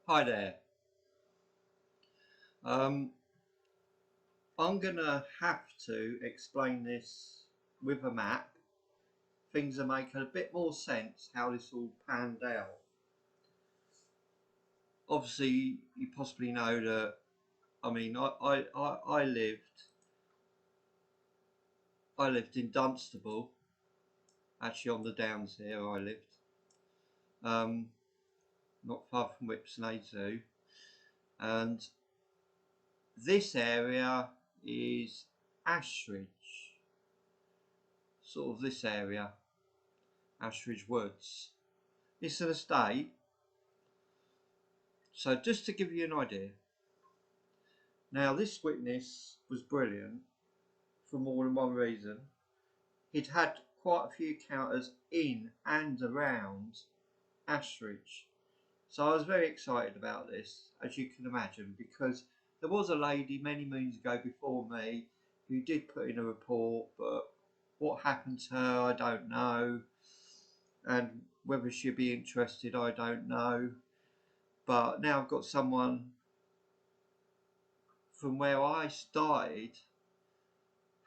Hi there. Um, I'm gonna have to explain this with a map. Things are making a bit more sense how this all panned out. Obviously, you possibly know that. I lived in Dunstable, actually on the Downs here. I lived, um, not far from Whipsnade Zoo, and this area is Ashridge, sort of this area, Ashridge Woods. It's an estate. So just to give you an idea, now this witness was brilliant for more than one reason. He'd had quite a few encounters in and around Ashridge. So I was very excited about this, as you can imagine, because there was a lady many moons ago before me who did put in a report, but what happened to her I don't know, and whether she'd be interested I don't know. But now I've got someone from where I started,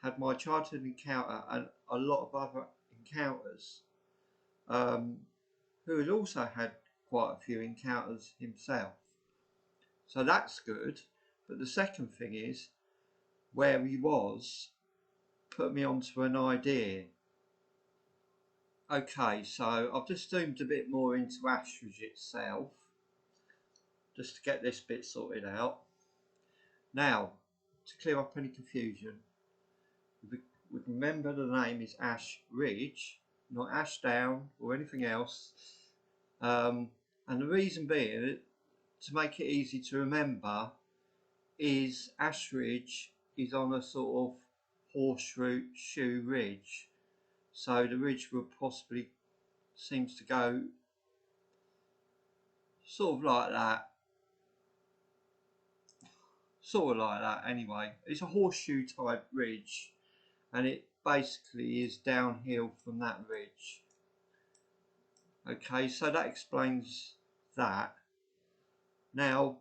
had my childhood encounter and a lot of other encounters, um, who had also had quite a few encounters himself. So that's good. But the second thing is, where he was put me onto an idea. Okay, so I've just zoomed a bit more into Ashridge itself, just to get this bit sorted out. Now, to clear up any confusion, we remember the name is Ashridge, not Ashdown or anything else. And the reason being, to make it easy to remember, is Ashridge is on a sort of horseshoe ridge. So the ridge would possibly seems to go sort of like that. Sort of like that anyway. It's a horseshoe type ridge, and it basically is downhill from that ridge. Okay, so that explains that. Now,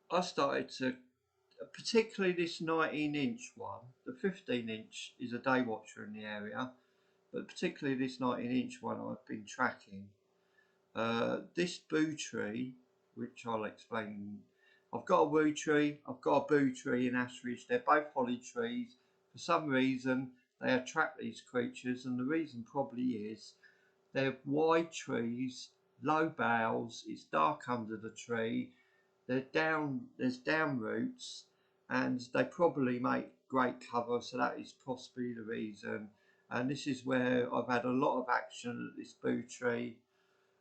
I started to, particularly this 19-inch one, the 15-inch is a day watcher in the area, but particularly this 19-inch one I've been tracking. This boo tree, which I'll explain, I've got a woo tree, I've got a boo tree in Ashridge, they're both holly trees. For some reason, they attract these creatures, and the reason probably is they're wide trees, low boughs, it's dark under the tree, there's down roots, and they probably make great cover, so that is possibly the reason. And this is where I've had a lot of action at this boo tree.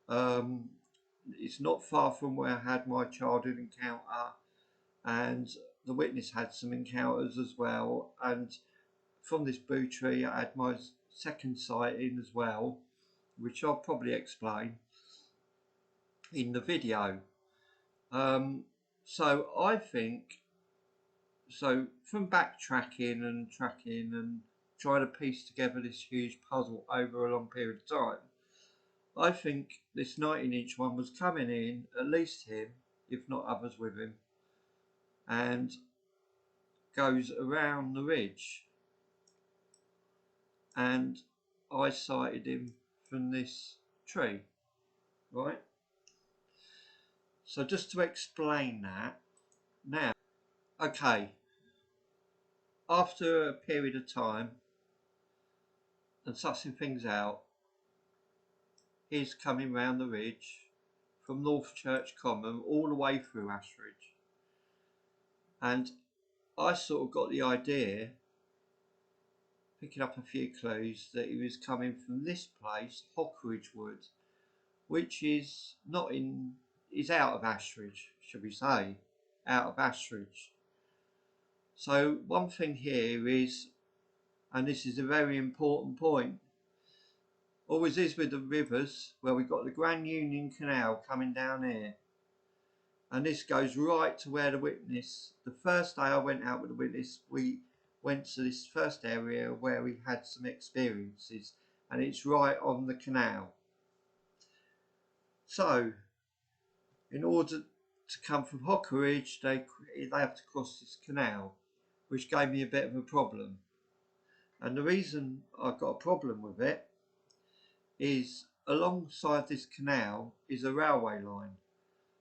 It's not far from where I had my childhood encounter, and the witness had some encounters as well. And from this boo tree, I had my second sighting as well, which I'll probably explain in the video. So I think, so from backtracking and tracking and trying to piece together this huge puzzle over a long period of time, I think this 19-inch one was coming in, at least him, if not others with him, and goes around the ridge. And I sighted him from this tree, right? So just to explain that, now, okay, after a period of time and sussing things out, he's coming round the ridge from North Church Common all the way through Ashridge. And I sort of got the idea, picking up a few clues, that he was coming from this place, Hockridge Wood, which is not in, is out of Ashridge, should we say, out of Ashridge. So one thing here is, and this is a very important point, always is with the rivers, where we've got the Grand Union Canal coming down here. And this goes right to where the witness, the first day I went out with the witness, we went to this first area where we had some experiences, and it's right on the canal. So In order to come from Hockeridge, they have to cross this canal, which gave me a bit of a problem. And the reason I got a problem with it is alongside this canal is a railway line.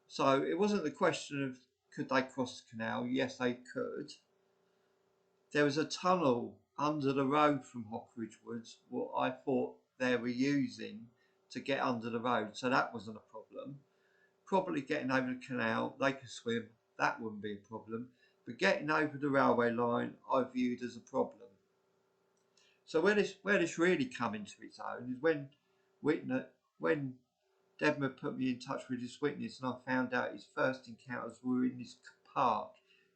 So it wasn't the question of could they cross the canal. Yes, they could. There was a tunnel under the road from Hockeridge Woods, what I thought they were using to get under the road, so that wasn't a problem. Probably getting over the canal, they could swim, that wouldn't be a problem. But getting over the railway line, I viewed as a problem. So where this really come into its own is when Debma put me in touch with this witness, and I found out his first encounters were in this park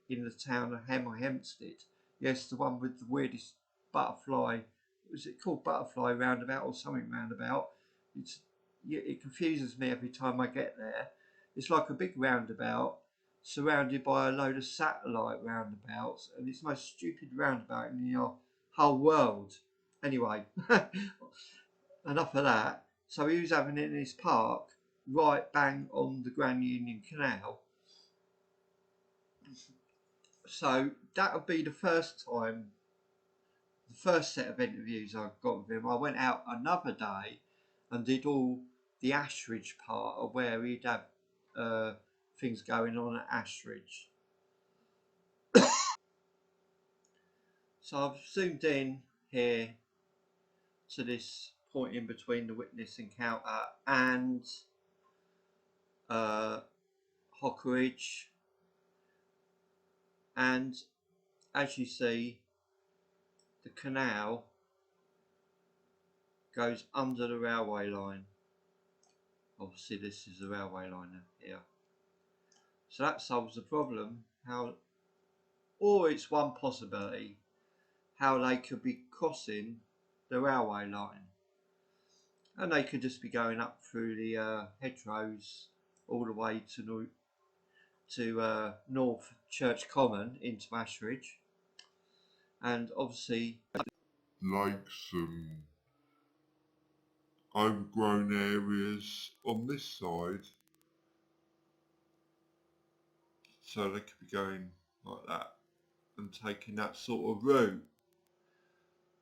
in the town of Hempstead. Yes, the one with the weirdest butterfly. Was it called Butterfly Roundabout or something roundabout? It confuses me every time I get there. It's like a big roundabout surrounded by a load of satellite roundabouts, and it's the most stupid roundabout in the whole world. Anyway, enough of that. So he was having it in his park, right bang on the Grand Union Canal. So that would be the first time, the first set of interviews I got with him. I went out another day and did all the Ashridge part of where he'd have things going on at Ashridge. So I've zoomed in here to this point in between the witness encounter and Hockeridge, and as you see, the canal goes under the railway line. Obviously this is the railway line here. So that solves the problem, or it's one possibility, how they could be crossing the railway line. And they could just be going up through the hedgerows all the way to North Church Common into Ashridge. And obviously like some overgrown areas on this side, so they could be going like that and taking that sort of route.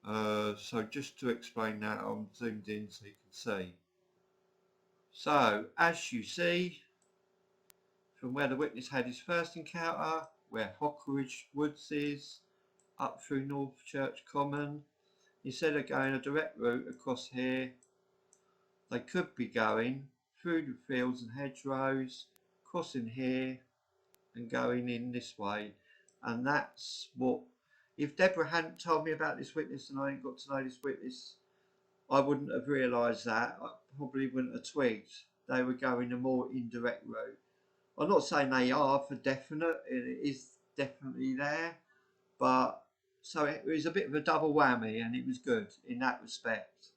So just to explain that, I'm zoomed in so you can see. So as you see, from where the witness had his first encounter, where Hockeridge Woods is, up through North Church Common, instead of going a direct route across here, they could be going through the fields and hedgerows, crossing here and going in this way. And that's what, if Deborah hadn't told me about this witness and I hadn't got to know this witness, I wouldn't have realised that. I probably wouldn't have twigged they were going a more indirect route. I'm not saying they are for definite, it is definitely there, but so it was a bit of a double whammy and it was good in that respect.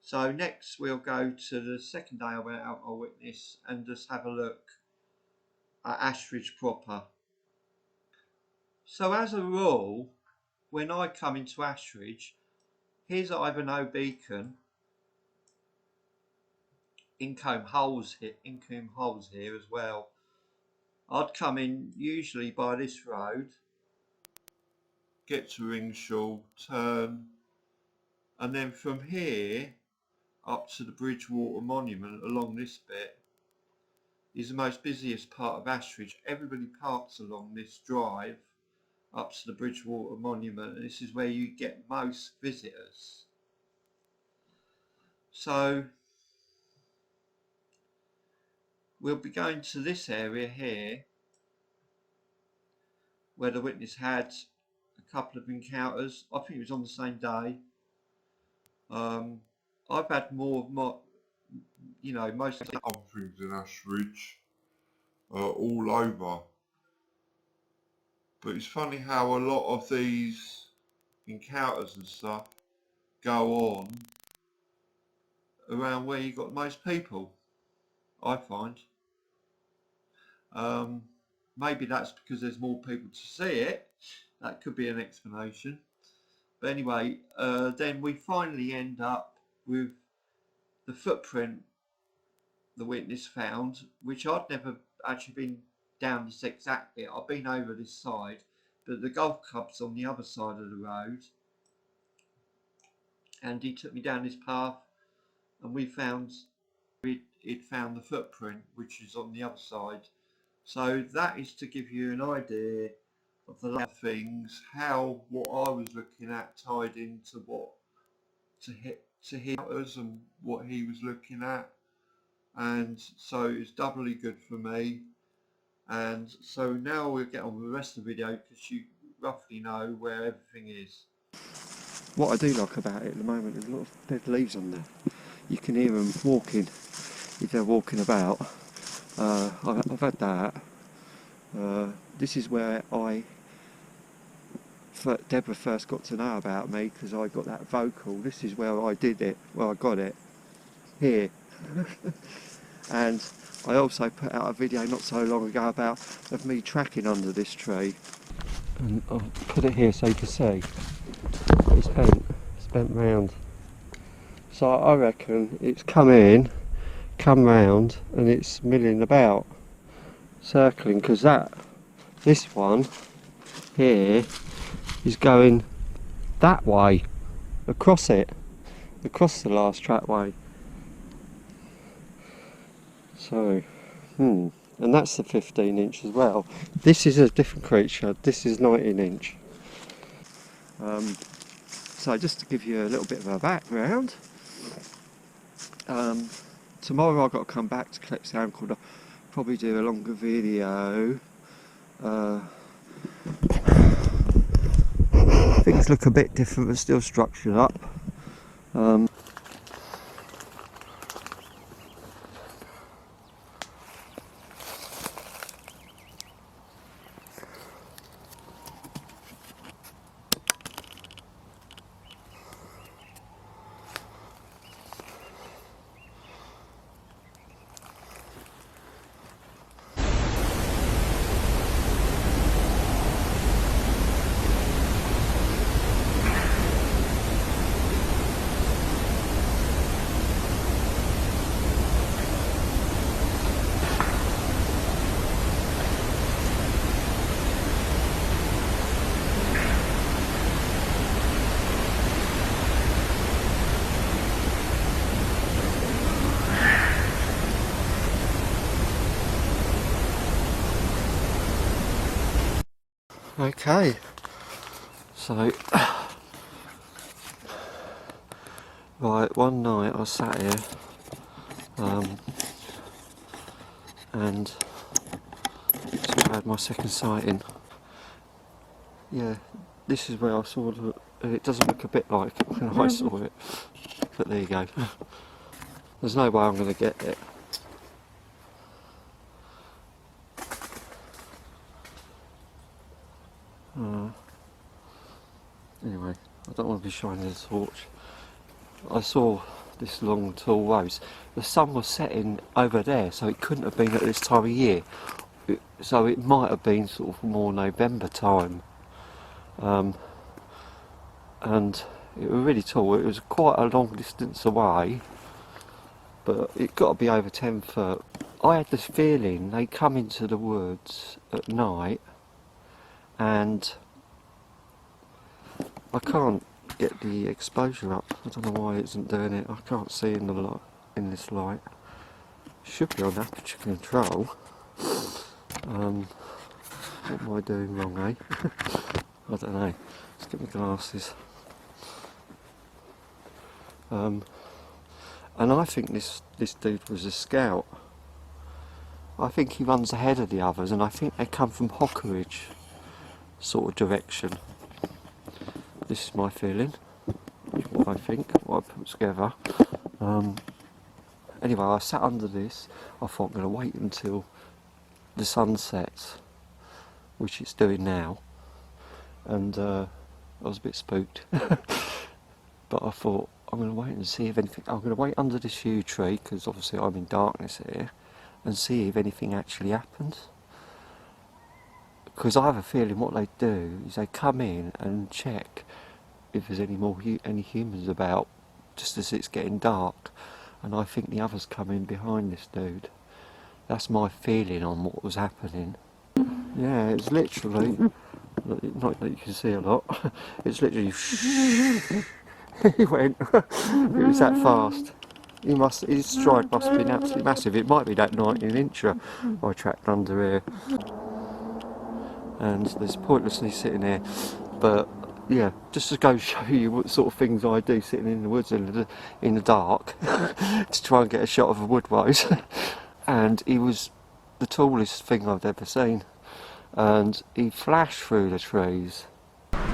So next we'll go to the second day I went out my witness and just have a look at Ashridge proper. So as a rule, when I come into Ashridge, here's Ivanhoe Beacon, Incombe Holes here as well. I'd come in usually by this road, get to Ringshaw, turn, and then from here up to the Bridgewater Monument along this bit is the most busiest part of Ashridge. Everybody parks along this drive up to the Bridgewater Monument, and this is where you get most visitors. So we'll be going to this area here where the witness had a couple of encounters. I think it was on the same day. I've had more of my, most of the other things in Ashridge all over. But it's funny how a lot of these encounters and stuff go on around where you got most people, I find. Maybe that's because there's more people to see it. That could be an explanation. But anyway, then we finally end up with the footprint the witness found, which I'd never actually been down this exact bit. I've been over this side, but the golf club's on the other side of the road, and he took me down this path, and we found it found the footprint, which is on the other side. So that is to give you an idea of the other things, how what I was looking at tied into what to hit us and what he was looking at, and so it's doubly good for me. And so now we'll get on with the rest of the video because you roughly know where everything is. What I do like about it at the moment is a lot of dead leaves on there. You can hear them walking if they're walking about. I've had that. This is where Deborah first got to know about me, because I got that vocal. This is where I did it, where I got it, here. And I also put out a video not so long ago of me tracking under this tree. And I'll put it here so you can see. It's bent round. So I reckon it's come round, and it's milling about, circling, because this one here is going that way, across the last trackway. So, and that's the 15 inch as well. This is a different creature. This is 19 inch. So just to give you a little bit of a background, tomorrow I've got to come back to collect sound cord. I'll probably do a longer video. Things look a bit different but still structured up. Okay, so right, one night I sat here and so I had my second sighting. Yeah, this is where I saw it doesn't look a bit like it when I saw it, but there you go. There's no way I'm going to get it. Anyway, I don't want to be shining the torch. I saw this long tall rose. The sun was setting over there, so it couldn't have been at this time of year. So it might have been sort of more November time. And it was really tall. It was quite a long distance away, but it got to be over 10 foot. I had this feeling they come into the woods at night, and I can't get the exposure up. I don't know why it isn't doing it. I can't see in this light. Should be on aperture control. What am I doing wrong, eh? I don't know. Let's get my glasses. And I think this dude was a scout. I think he runs ahead of the others, and I think they come from Ashridge sort of direction. This is my feeling, what I think, what I put together. Anyway, I sat under this. I thought I'm going to wait until the sun sets, which it's doing now, and I was a bit spooked. But I thought I'm going to wait and see if anything. I'm going to wait under this yew tree, because obviously I'm in darkness here, and see if anything actually happens. Because I have a feeling what they do is they come in and check if there's any humans about, just as it's getting dark, and I think the others come in behind this dude. That's my feeling on what was happening. Yeah, it's literally, not that you can see a lot, it's literally he went, it was that fast. His stride must have been absolutely massive. It might be that 19-incher I tracked under here. And there's pointlessly sitting here, but yeah, just to go show you what sort of things I do sitting in the woods in the dark to try and get a shot of a woodrose. And he was the tallest thing I've ever seen, and he flashed through the trees.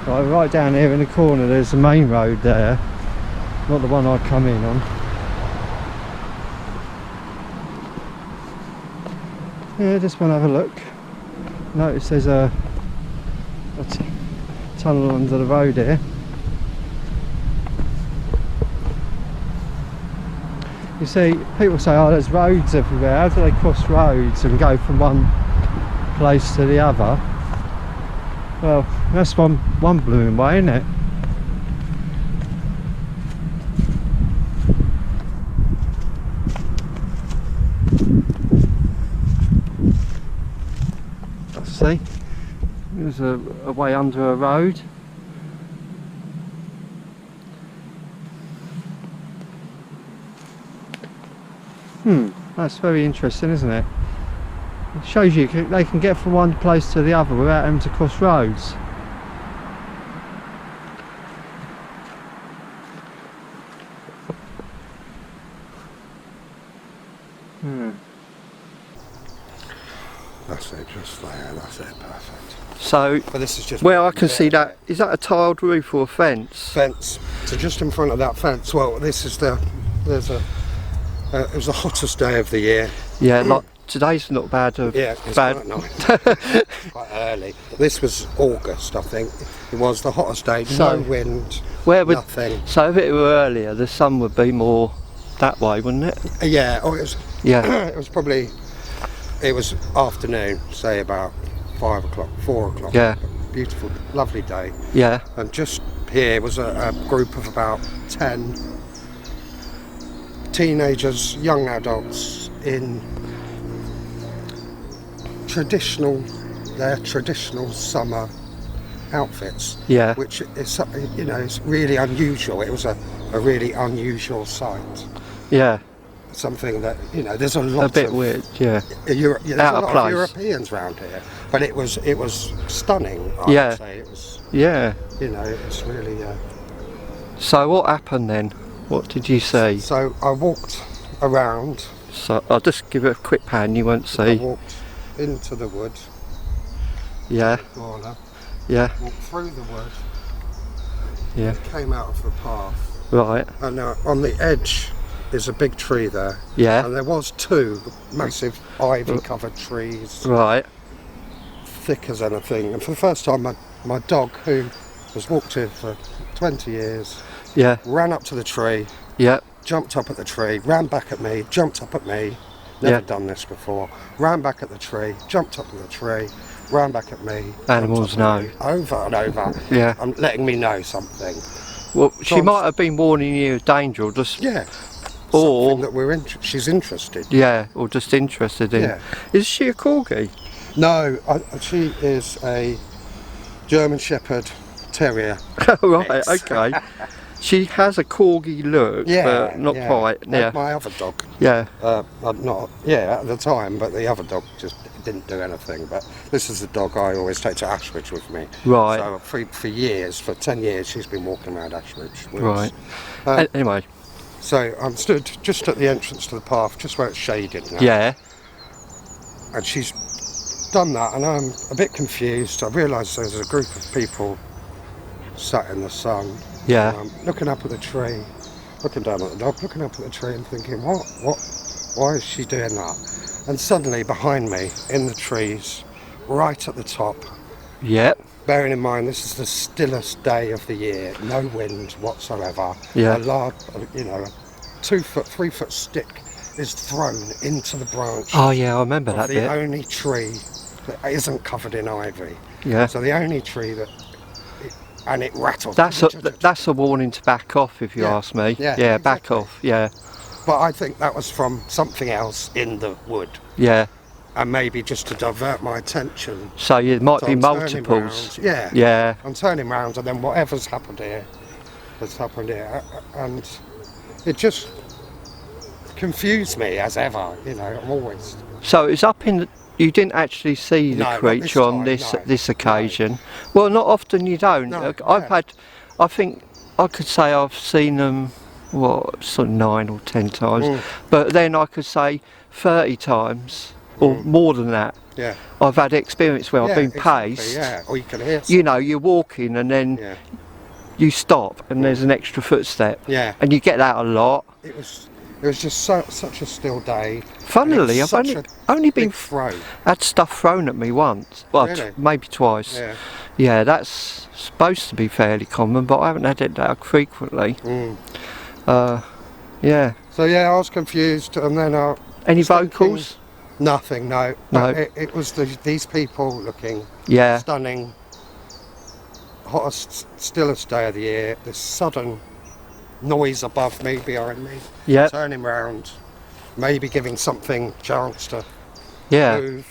Right down here in the corner there's the main road there, not the one I come in on. Yeah, just want to have a look. Notice there's a tunnel under the road here. You see, people say, oh, there's roads everywhere. How do they cross roads and go from one place to the other? Well, that's one blooming way, isn't it? See, there's a way under a road. That's very interesting, isn't it? It shows you they can get from one place to the other without having to cross roads. That's it, just there, that's it, perfect. So, But this is just well, I can see that. Is that a tiled roof or a fence? fence. So just in front of that fence, well, this is it was the hottest day of the year. Yeah, like today's not bad. Yeah, it's bad. quite nice. Quite early. This was August, I think. It was the hottest day, So, no wind, Where would, nothing. so if it were earlier, the sun would be more that way, wouldn't it? Yeah, it was. Yeah. It was afternoon, say about 5 o'clock, 4 o'clock. Yeah. Beautiful, lovely day. Yeah. And just here was a group of about 10 teenagers, young adults in their traditional summer outfits. Yeah. Which is, you know, it's really unusual. It was a really unusual sight. Yeah. Something that, you know, there's a lot A bit of weird. Yeah. there's Out a of lot place. of Europeans around here, but it was stunning. I Yeah. would say it was. Yeah. You know, it's really. So what happened then? What did you see? So I walked around. So I'll just give it a quick pan. You won't I see. walked into the wood. Yeah. Corner. Yeah. Walked through the wood. Yeah. Came out of the path. Right. And now on the edge is a big tree there. Yeah. And there was two massive ivy-covered trees, Right. thick as anything. And for the first time, my dog, who has walked here for 20 years, Yeah. ran up to the tree, Yeah. jumped up at the tree, ran back at me, jumped up at me. Never Yeah. done this before. Ran back at the tree, jumped up at the tree, ran back at me. Animals jumped up at know. me, over and over. Yeah. Letting me know something. Well, she John- might have been warning you of danger, or just Yeah. Or- something that she's interested. yeah, or just interested in. Yeah. Is she a corgi? No, she is a German Shepherd Terrier. Right. Mix. Okay. She has a corgi look, but not quite. Like Yeah. my other dog. Yeah. Not at the time, but the other dog just didn't do anything. But this is the dog I always take to Ashridge with me. Right. So for years, for 10 years, she's been walking around Ashridge with Right. us. Anyway. So I'm stood just at the entrance to the path, just where it's shaded now. Yeah. And she's done that, and I'm a bit confused. I realise there's a group of people sat in the sun. Yeah. Looking up at the tree, looking down at the dog, looking up at the tree and thinking, why is she doing that? And suddenly behind me, in the trees, right at the top, Yep. bearing in mind this is the stillest day of the year, no wind whatsoever, Yeah. a large, a 2 foot, 3 foot stick is thrown into the branch Oh yeah, I remember of that the bit. only tree that isn't covered in ivy. Yeah. So the only tree and it rattled. That's a warning to back off, if you Yeah. ask me. Yeah, Back exactly. off. Yeah. But I think that was from something else in the wood. Yeah. And maybe just to divert my attention. So it might So be I'm turning multiples. round. Yeah. Yeah. I'm turning round and then whatever's happened here has happened here. And it just confused me as ever, you know, I'm always... So it's up in the, you didn't actually see the No, not creature this on time, this no, this occasion. Well, not often you don't. No, I've yeah. had, I think I could say I've seen them, what, sort of 9 or 10 times, but then I could say 30 times or more than that. Yeah. I've had experience where I've been exactly, paced. Yeah, or you can hear You know, you're walking and then Yeah. you stop and there's an extra footstep. Yeah. And you get that a lot. It was just such a still day. Funnily, I've only been throw. had stuff thrown at me once. Well, Really? maybe twice. Yeah. Yeah, that's supposed to be fairly common, but I haven't had it that frequently. Yeah. So yeah, I was confused, and then I Any was thinking- vocals? Nothing, no. No. It was these people looking Yeah. stunning, hottest, stillest day of the year. This sudden noise above me, behind me, Yeah. turning round, maybe giving something chance to Yeah. move.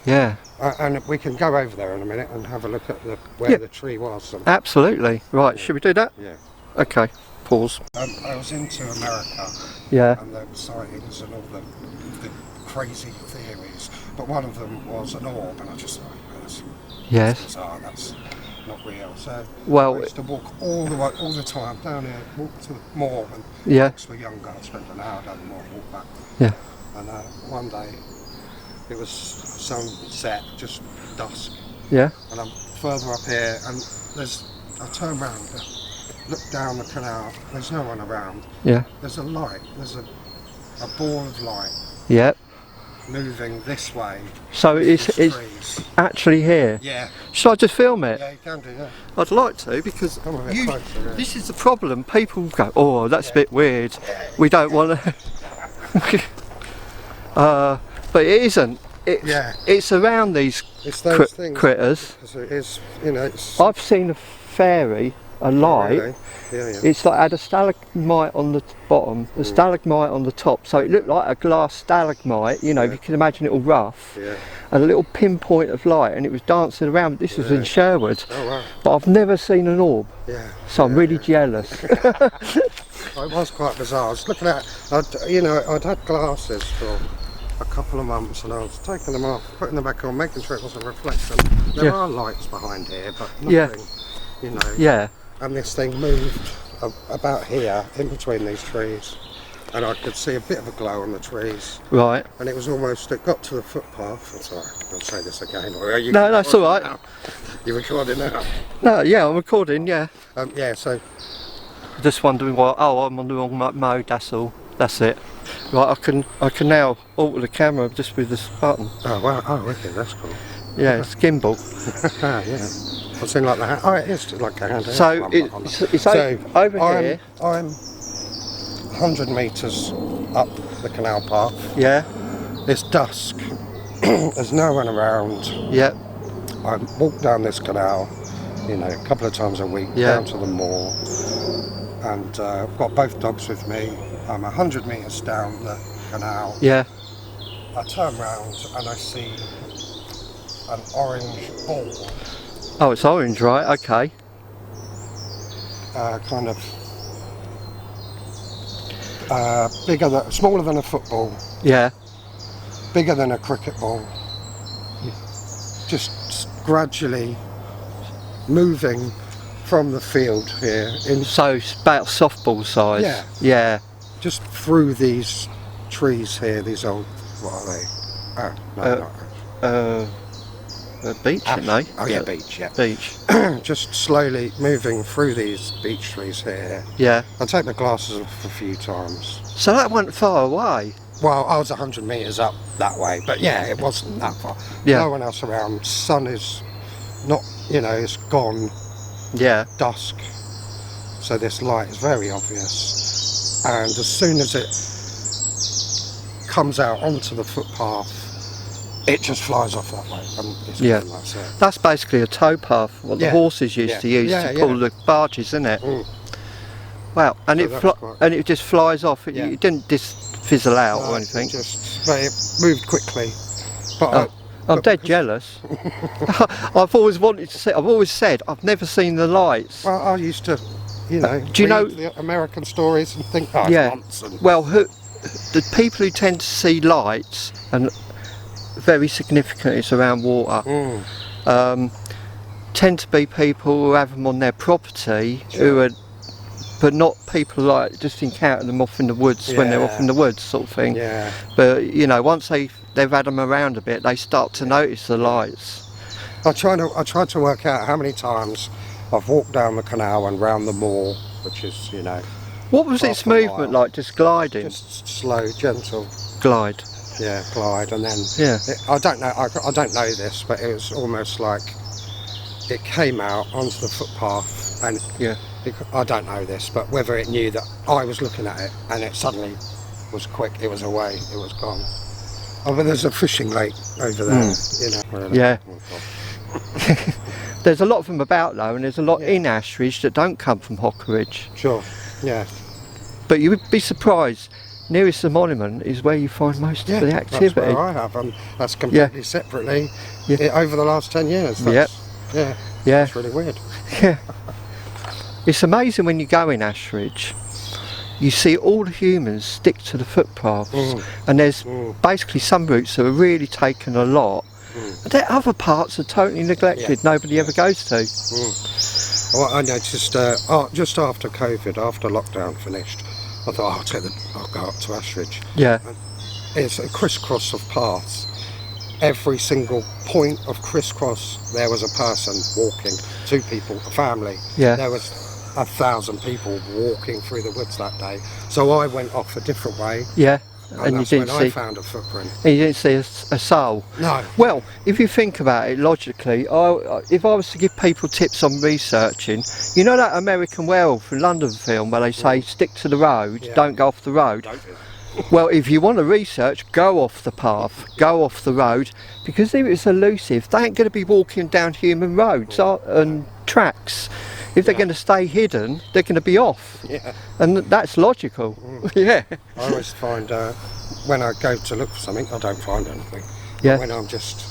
Yeah. And we can go over there in a minute and have a look at where the tree was. And, Absolutely. Right. Should we do that? yeah. Okay. Pause. I was into America Yeah. and the sightings and all the crazy theories, but one of them was an orb, and I just thought, that's Yes. bizarre, that's not real. So Well, I used to walk all the time down here, walk to the moor, and yeah. dogs were younger, I'd spend an hour down the moor, walk back. Yeah. And one day it was sunset, just dusk, Yeah. and I'm further up here, and I turn round, look down the canal, there's no one around. Yeah. There's a light, there's a ball of light Yeah. moving this way. So it's Trees. actually here. Yeah. Should I just film it? Yeah, you can do, yeah. I'd like to, because Come a bit closer, yeah. this is the problem. People go, oh, that's a bit weird. We don't want to. But it isn't. It's around these It's those things. critters. Because it is, you know, it's... I've seen a fairy, a light. Really? Yeah, yeah. It's like had a stalagmite on the bottom, a stalagmite on the top, so it looked like a glass stalagmite, you know, if you can imagine it all rough, Yeah. and a little pinpoint of light, and it was dancing around. This was in Sherwood, Oh, wow. but I've never seen an orb, Yeah. so I'm really jealous. It was quite bizarre. I was looking at, I'd had glasses for a couple of months, and I was taking them off, putting them back on, making sure it wasn't reflecting. There are lights behind here, but nothing, you know. Yeah. And this thing moved about here, in between these trees, and I could see a bit of a glow on the trees. Right. And it was almost, it got to the footpath. I'm sorry, I'll say this again. Or are you No, that's all right. now? You're recording now? No, yeah, I'm recording, yeah. Yeah, so... Just wondering why, oh, I'm on the wrong mode, that's all. That's it. Right, I can now alter the camera just with this button. Oh, wow, oh, okay, that's cool. Yeah, it's gimbal. Yeah. Something like that. Oh, it is like a hand. So it's So over here. I'm 100 metres up the canal path. Yeah. It's dusk. There's no one around. Yeah. I walk down this canal, you know, a couple of times a week, down to the moor, and I've got both dogs with me. I'm 100 metres down the canal. Yeah. I turn round and I see an orange ball. Oh, it's orange, right? Okay. Kind of smaller than a football, Yeah. bigger than a cricket ball, just gradually moving from the field here, So it's about softball size. Yeah. Yeah. just through these trees here, these old, what are they? Oh, no, not A beech, isn't they? Oh yeah, beech, yeah. Beech. Just slowly moving through these beech trees here. Yeah. I take the glasses off a few times. So that went far away. Well, I was 100 metres up that way, but yeah, it wasn't that far. Yeah. No one else around. Sun is not, you know, it's gone, Yeah. dusk. So this light is very obvious. And as soon as it comes out onto the footpath, it just flies off that way. And it's Yeah. gone, that's it. That's basically a towpath, what the Yeah. horses used to use to pull the barges, isn't it? Wow, and So and it just flies off. Yeah. It didn't just fizzle out or No, anything. but it moved quickly. But I'm dead jealous. I've always wanted to see. I've always said I've never seen the lights. well, I used to, you know, do you know the American stories and think, oh, yeah. it's nonsense. Well, the people who tend to see lights, and very significant, it's around water. Tend to be people who have them on their property, who are, but not people like just encounter them off in the woods when they're off in the woods, sort of thing. Yeah. But you know, once they've had them around a bit, they start to notice the lights. I tried to work out how many times I've walked down the canal and round the moor, which is, you know. What was its movement like? Just gliding? Just slow, gentle. Glide. Yeah, glide, and then. Yeah. I don't know. I don't know this, but it was almost like it came out onto the footpath, and I don't know this, but whether it knew that I was looking at it, and it suddenly was quick. It was away. It was gone. Oh, but there's a fishing lake over there. You know. Really. Yeah. There's a lot of them about though, and there's a lot in Ashridge that don't come from Ashridge. Sure. Yeah. But you would be surprised. Nearest the monument is where you find most of the activity. That's where I have, and that's completely separately over the last 10 years. Yeah. That's really weird. Yeah. It's amazing when you go in Ashridge, you see all the humans stick to the footpaths, and there's basically some routes that are really taken a lot, and there other parts are totally neglected, nobody ever goes to. Well, I noticed just after COVID, after lockdown finished, I thought I'll go up to Ashridge. Yeah. And it's a crisscross of paths. Every single point of crisscross, there was a person walking, 2 people, a family. Yeah. There was 1,000 people walking through the woods that day. So I went off a different way. Yeah. And you didn't see. I found a footprint. And you didn't see a soul. No. Well, if you think about it logically, if I was to give people tips on researching, you know that American Werewolf in London film where they say stick to the road, don't go off the road. Well, if you want to research, go off the path, go off the road, because if it's elusive, they ain't going to be walking down human roads and tracks. If they're going to stay hidden, they're going to be off. Yeah. And that's logical. Yeah. I always find when I go to look for something, I don't find anything. Yeah. But when I'm just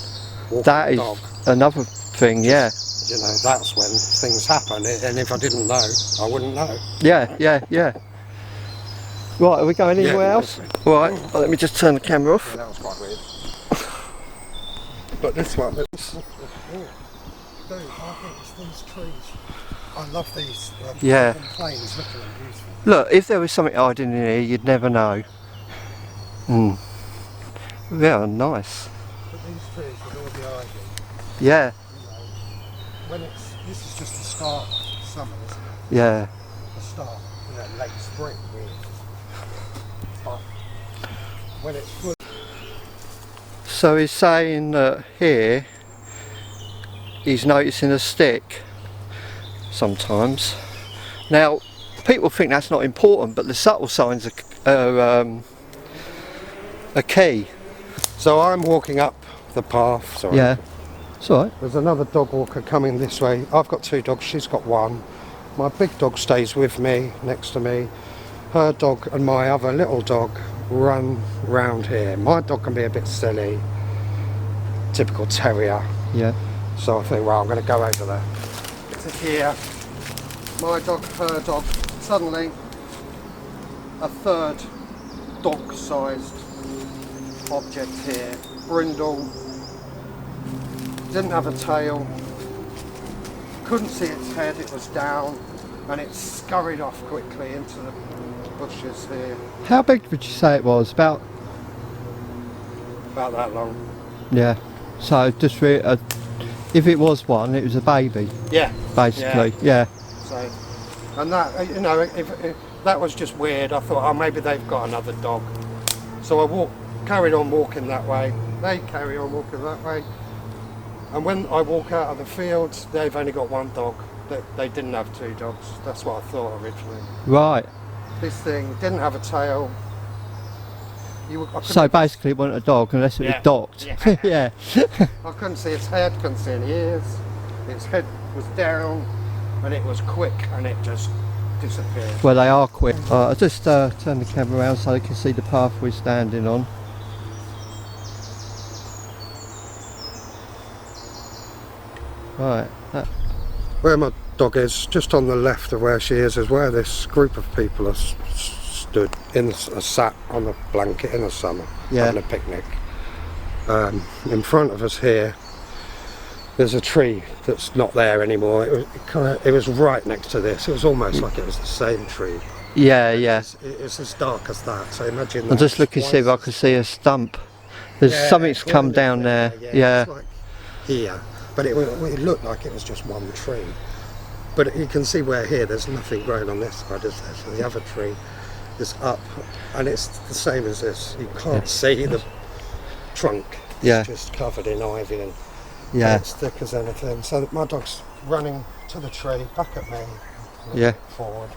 walking that the is dog, another thing, yeah. You know, that's when things happen, and if I didn't know, I wouldn't know. Yeah. Right, are we going anywhere else? Right, well, let me just turn the camera off. Yeah, that was quite weird. But this one, dude, I think it's these trees. I love these planes, look at them, beautiful. Look, if there was something hiding in here, you'd never know. Yeah, nice. But these trees with all the ivy, Yeah. you know, this is just the start of summer, isn't it? Yeah. The start, you know, late spring, really. But when it's good. So he's saying that here, he's noticing a stick sometimes. Now, people think that's not important, but the subtle signs are key. So I'm walking up the path, sorry. Yeah, it's alright. There's another dog walker coming this way. I've got 2 dogs, she's got 1. My big dog stays with me, next to me. Her dog and my other little dog run round here. My dog can be a bit silly, typical terrier. Yeah. So I think, well, I'm going to go over there. To here, my dog, her dog, suddenly a third dog-sized object here. Brindle, didn't have a tail, couldn't see its head, it was down, and it scurried off quickly into the bushes here. How big would you say it was? About that long. Yeah. So just if it was one, it was a baby. Yeah. Basically. Yeah. So, and that, you know, if that was just weird. I thought, oh, maybe they've got another dog. So I carried on walking that way. They carry on walking that way. And when I walk out of the fields, they've only got 1 dog. They didn't have 2 dogs. That's what I thought originally. Right. This thing didn't have a tail. So basically it wasn't a dog unless it was docked. Yeah. Yeah. I couldn't see its head, couldn't see any ears. Its head was down and it was quick and it just disappeared. Well, they are quick. I'll just turn the camera around so they can see the path we're standing on. Right. Where my dog is, just on the left of where she is where this group of people are stood sat on a blanket in the summer, having a picnic. In front of us here, there's a tree that's not there anymore. It was right next to this. It was almost like it was the same tree. Yeah. It's as dark as that. So imagine. I'm just looking to see if I can see a stump. There's something's come down there. Yeah. It's like here, but it looked like it was just one tree. But you can see where here there's nothing growing on this side, is there? So the other tree is up, and it's the same as this. You can't see the trunk. It's just covered in ivy and it's thick as anything. So my dog's running to the tree, back at me, forward,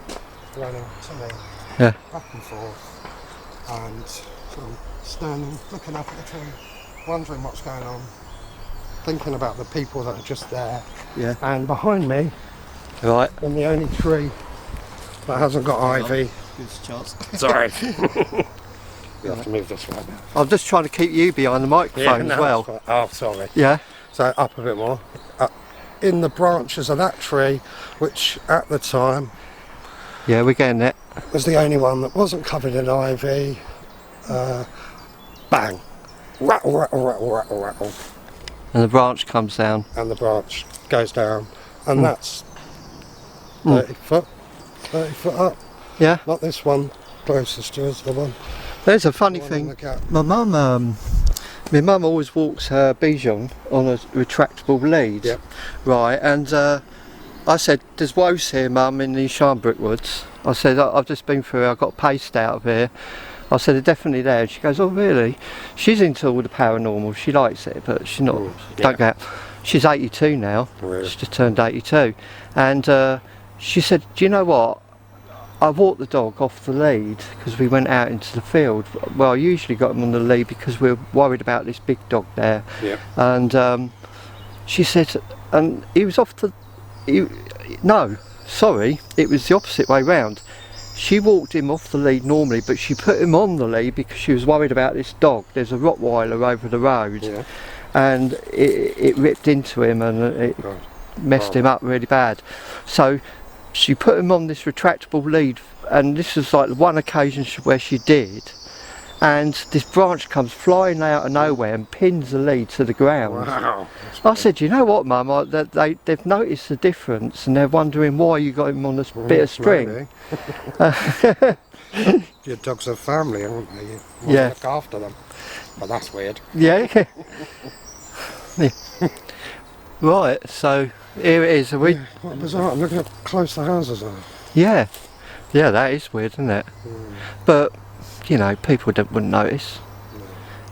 running to me, back and forth, and I'm standing, looking up at the tree, wondering what's going on, thinking about the people that are just there. Yeah. And behind me, in the only tree that hasn't got ivy. Good chance. Sorry. You have to move this way now. I'm just trying to keep you behind the microphone as well. Oh, sorry. Yeah. So up a bit more. In the branches of that tree, which at the time... Yeah, we're getting it. Was the only one that wasn't covered in ivy. Bang. Rattle, rattle, rattle, rattle, rattle. And the branch comes down. And the branch goes down. And that's 30 foot up. Yeah. Not this one closest to us, the one. There's a funny thing. My mum always walks her Bichon on a retractable lead. Yep. Right, and I said, there's woes here, Mum, in the Sharnbrook Woods. I said, I've just been through, I've got paste out of here. I said, they're definitely there. And she goes, oh really? She's into all the paranormal, she likes it, but she's not, don't get. She's 82 now, really? She's just turned 82. And she said, do you know what? I walked the dog off the lead because we went out into the field. Well, I usually got him on the lead because we were worried about this big dog there. Yep. And she said, and he was off the... no, sorry, it was the opposite way round. She walked him off the lead normally, but she put him on the lead because she was worried about this dog. There's a Rottweiler over the road, and it ripped into him and it messed him up really bad. So she put him on this retractable lead, and this was like one occasion where she did, and this branch comes flying out of nowhere and pins the lead to the ground. Wow. I said, you know what, Mum, they've noticed the difference and they're wondering why you got him on this bit of string. Your dogs are family, aren't they? You want to look after them. But that's weird. Yeah. Right, so here it is. What bizarre, I'm looking at close the houses are. Yeah, that is weird, isn't it? But, you know, people wouldn't notice.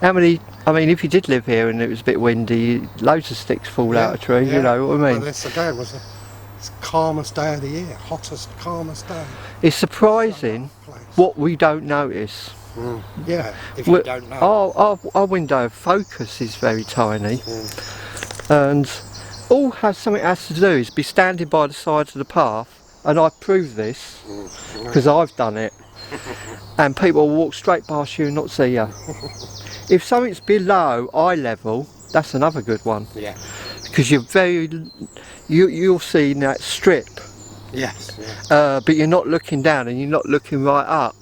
How many, I mean, if you did live here and it was a bit windy, loads of sticks fall out of a tree, you know what I mean? Well, this again was the calmest day of the year, hottest, calmest day. It's surprising what we don't notice. Yeah, if you don't know. Our window of focus is very tiny. And all something has to do is be standing by the side of the path, and I prove this because I've done it, and people will walk straight past you and not see you. If something's below eye level, that's another good one. Yeah. Because you'll see that strip. Yes. But you're not looking down and you're not looking right up,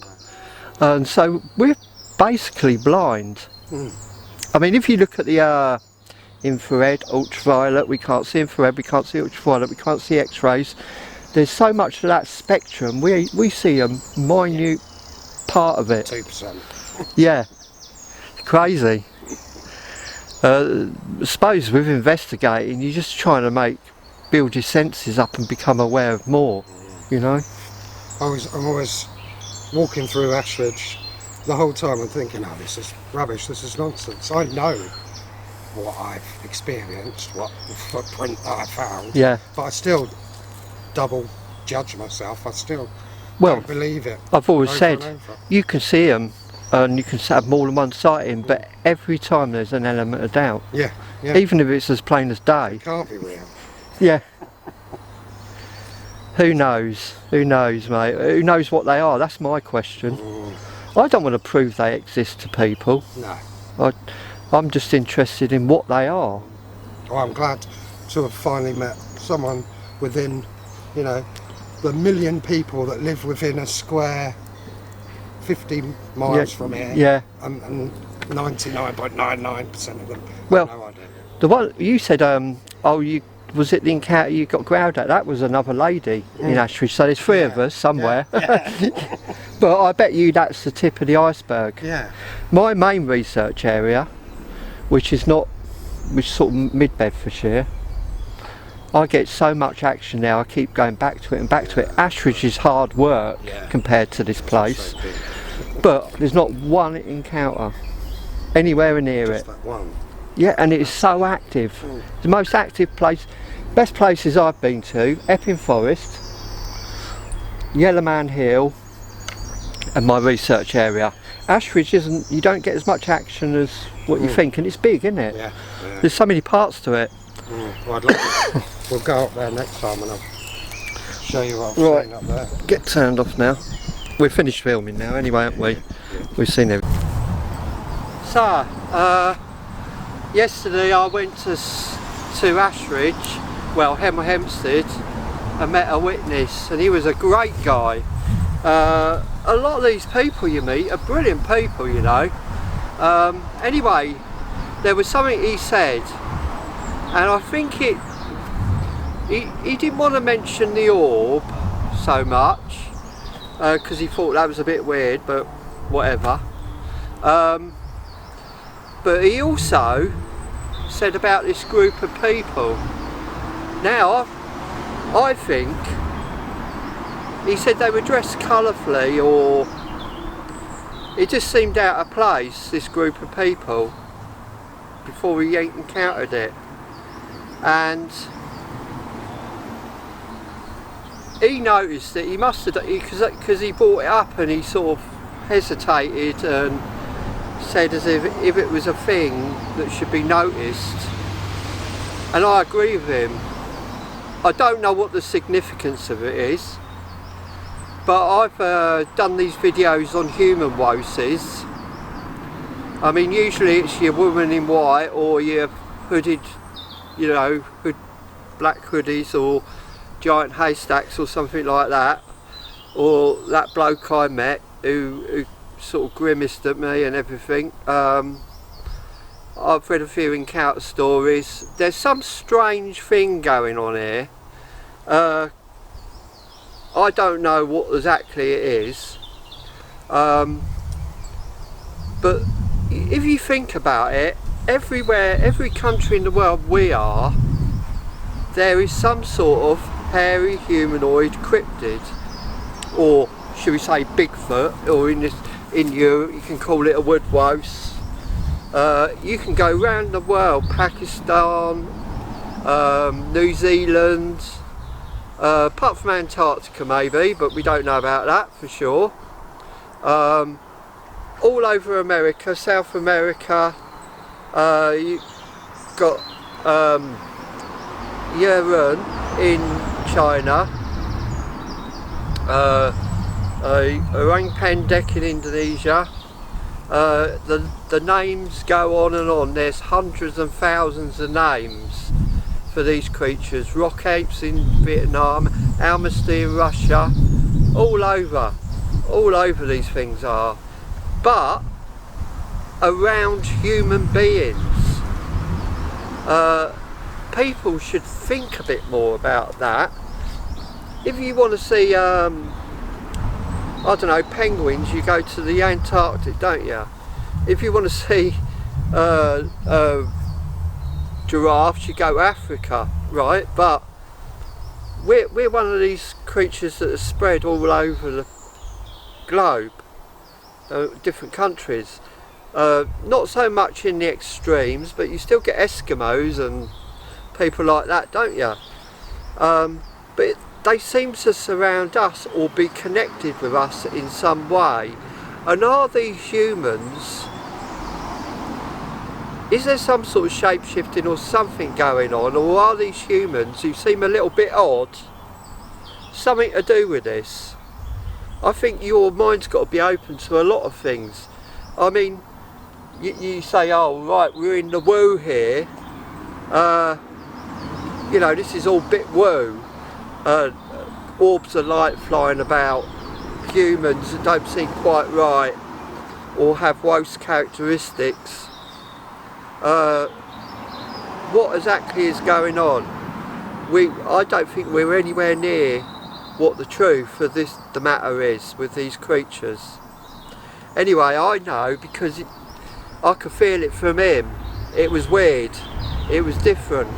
and so we're basically blind. I mean, if you look at the infrared, ultraviolet, we can't see infrared, we can't see ultraviolet, we can't see x-rays. There's so much of that spectrum, we see a minute part of it. 2%. Yeah, crazy. I suppose with investigating, you're just trying to build your senses up and become aware of more, you know. I'm always walking through Ashridge the whole time and thinking, oh, this is rubbish, this is nonsense. I know what I've experienced, what the footprint that I found, but I still double judge myself. I still don't believe it. I've always said you can see them and you can have more than one sighting, but every time there's an element of doubt. Yeah. Even if it's as plain as day. It can't be real. Yeah. Who knows? Who knows, mate? Who knows what they are? That's my question. I don't want to prove they exist to people. No. I'm just interested in what they are. Well, I'm glad to have finally met someone within, you know, the million people that live within a square 50 miles from here. Yeah. And 99.99% of them Well, have no idea. The one you said, was it the encounter you got growled at? That was another lady in Ashridge. So there's three of us somewhere. Yeah. But I bet you that's the tip of the iceberg. Yeah. My main research area, which is sort of mid-Bedfordshire, I get so much action now. I keep going back to it and back to it. Ashridge is hard work compared to this place, but there's not one encounter anywhere near Just it. that one. Yeah, and it is so active. The most active place, best places I've been to: Epping Forest, Yellowman Hill, and my research area. Ashridge isn't. You don't get as much action as what you think, and it's big, isn't it? Yeah. There's so many parts to it. Well, I'd like to. We'll go up there next time and I'll show you what I've seen up there. Get turned off now. We're finished filming now anyway, haven't we? We've seen everything. So, yesterday I went to Ashridge, well, Hempstead, and met a witness, and he was a great guy. A lot of these people you meet are brilliant people, you know. Anyway, there was something he said, and I think he didn't want to mention the orb so much because he thought that was a bit weird, but whatever. But he also said about this group of people. Now, I think he said they were dressed colourfully, or it just seemed out of place, this group of people, before we encountered it. And he noticed that he must have, because he brought it up and he sort of hesitated and said as if it was a thing that should be noticed. And I agree with him. I don't know what the significance of it is, but I've done these videos on human woses. I mean, usually it's your woman in white or your hooded, you know, black hoodies or giant haystacks or something like that, or that bloke I met who sort of grimaced at me and everything. I've read a few encounter stories. There's some strange thing going on here. I don't know what exactly it is, but if you think about it, everywhere, every country in the world we are, there is some sort of hairy humanoid cryptid, or should we say Bigfoot, or in Europe you can call it a woodwose. You can go round the world, Pakistan, New Zealand, apart from Antarctica maybe, but we don't know about that for sure. All over America, South America, you got Yeren in China, Orang Pendek in Indonesia. The names go on and on. There's hundreds and thousands of names for these creatures. Rock apes in Vietnam, Almasty in Russia, all over these things are. But around human beings, people should think a bit more about that. If you want to see, I don't know, penguins, you go to the Antarctic, don't you? If you want to see giraffes, you go to Africa, right? But we're one of these creatures that are spread all over the globe, different countries. Not so much in the extremes, but you still get Eskimos and people like that, don't you? But they seem to surround us or be connected with us in some way. And are these humans, is there some sort of shape-shifting or something going on, or are these humans who seem a little bit odd, something to do with this. I think your mind's got to be open to a lot of things. I mean, you say, oh right, we're in the woo here. You know, this is all bit woo. Orbs of light flying about, humans that don't seem quite right or have worse characteristics. What exactly is going on? I don't think we're anywhere near what the truth of the matter is with these creatures. Anyway, I know because I could feel it from him. It was weird. It was different.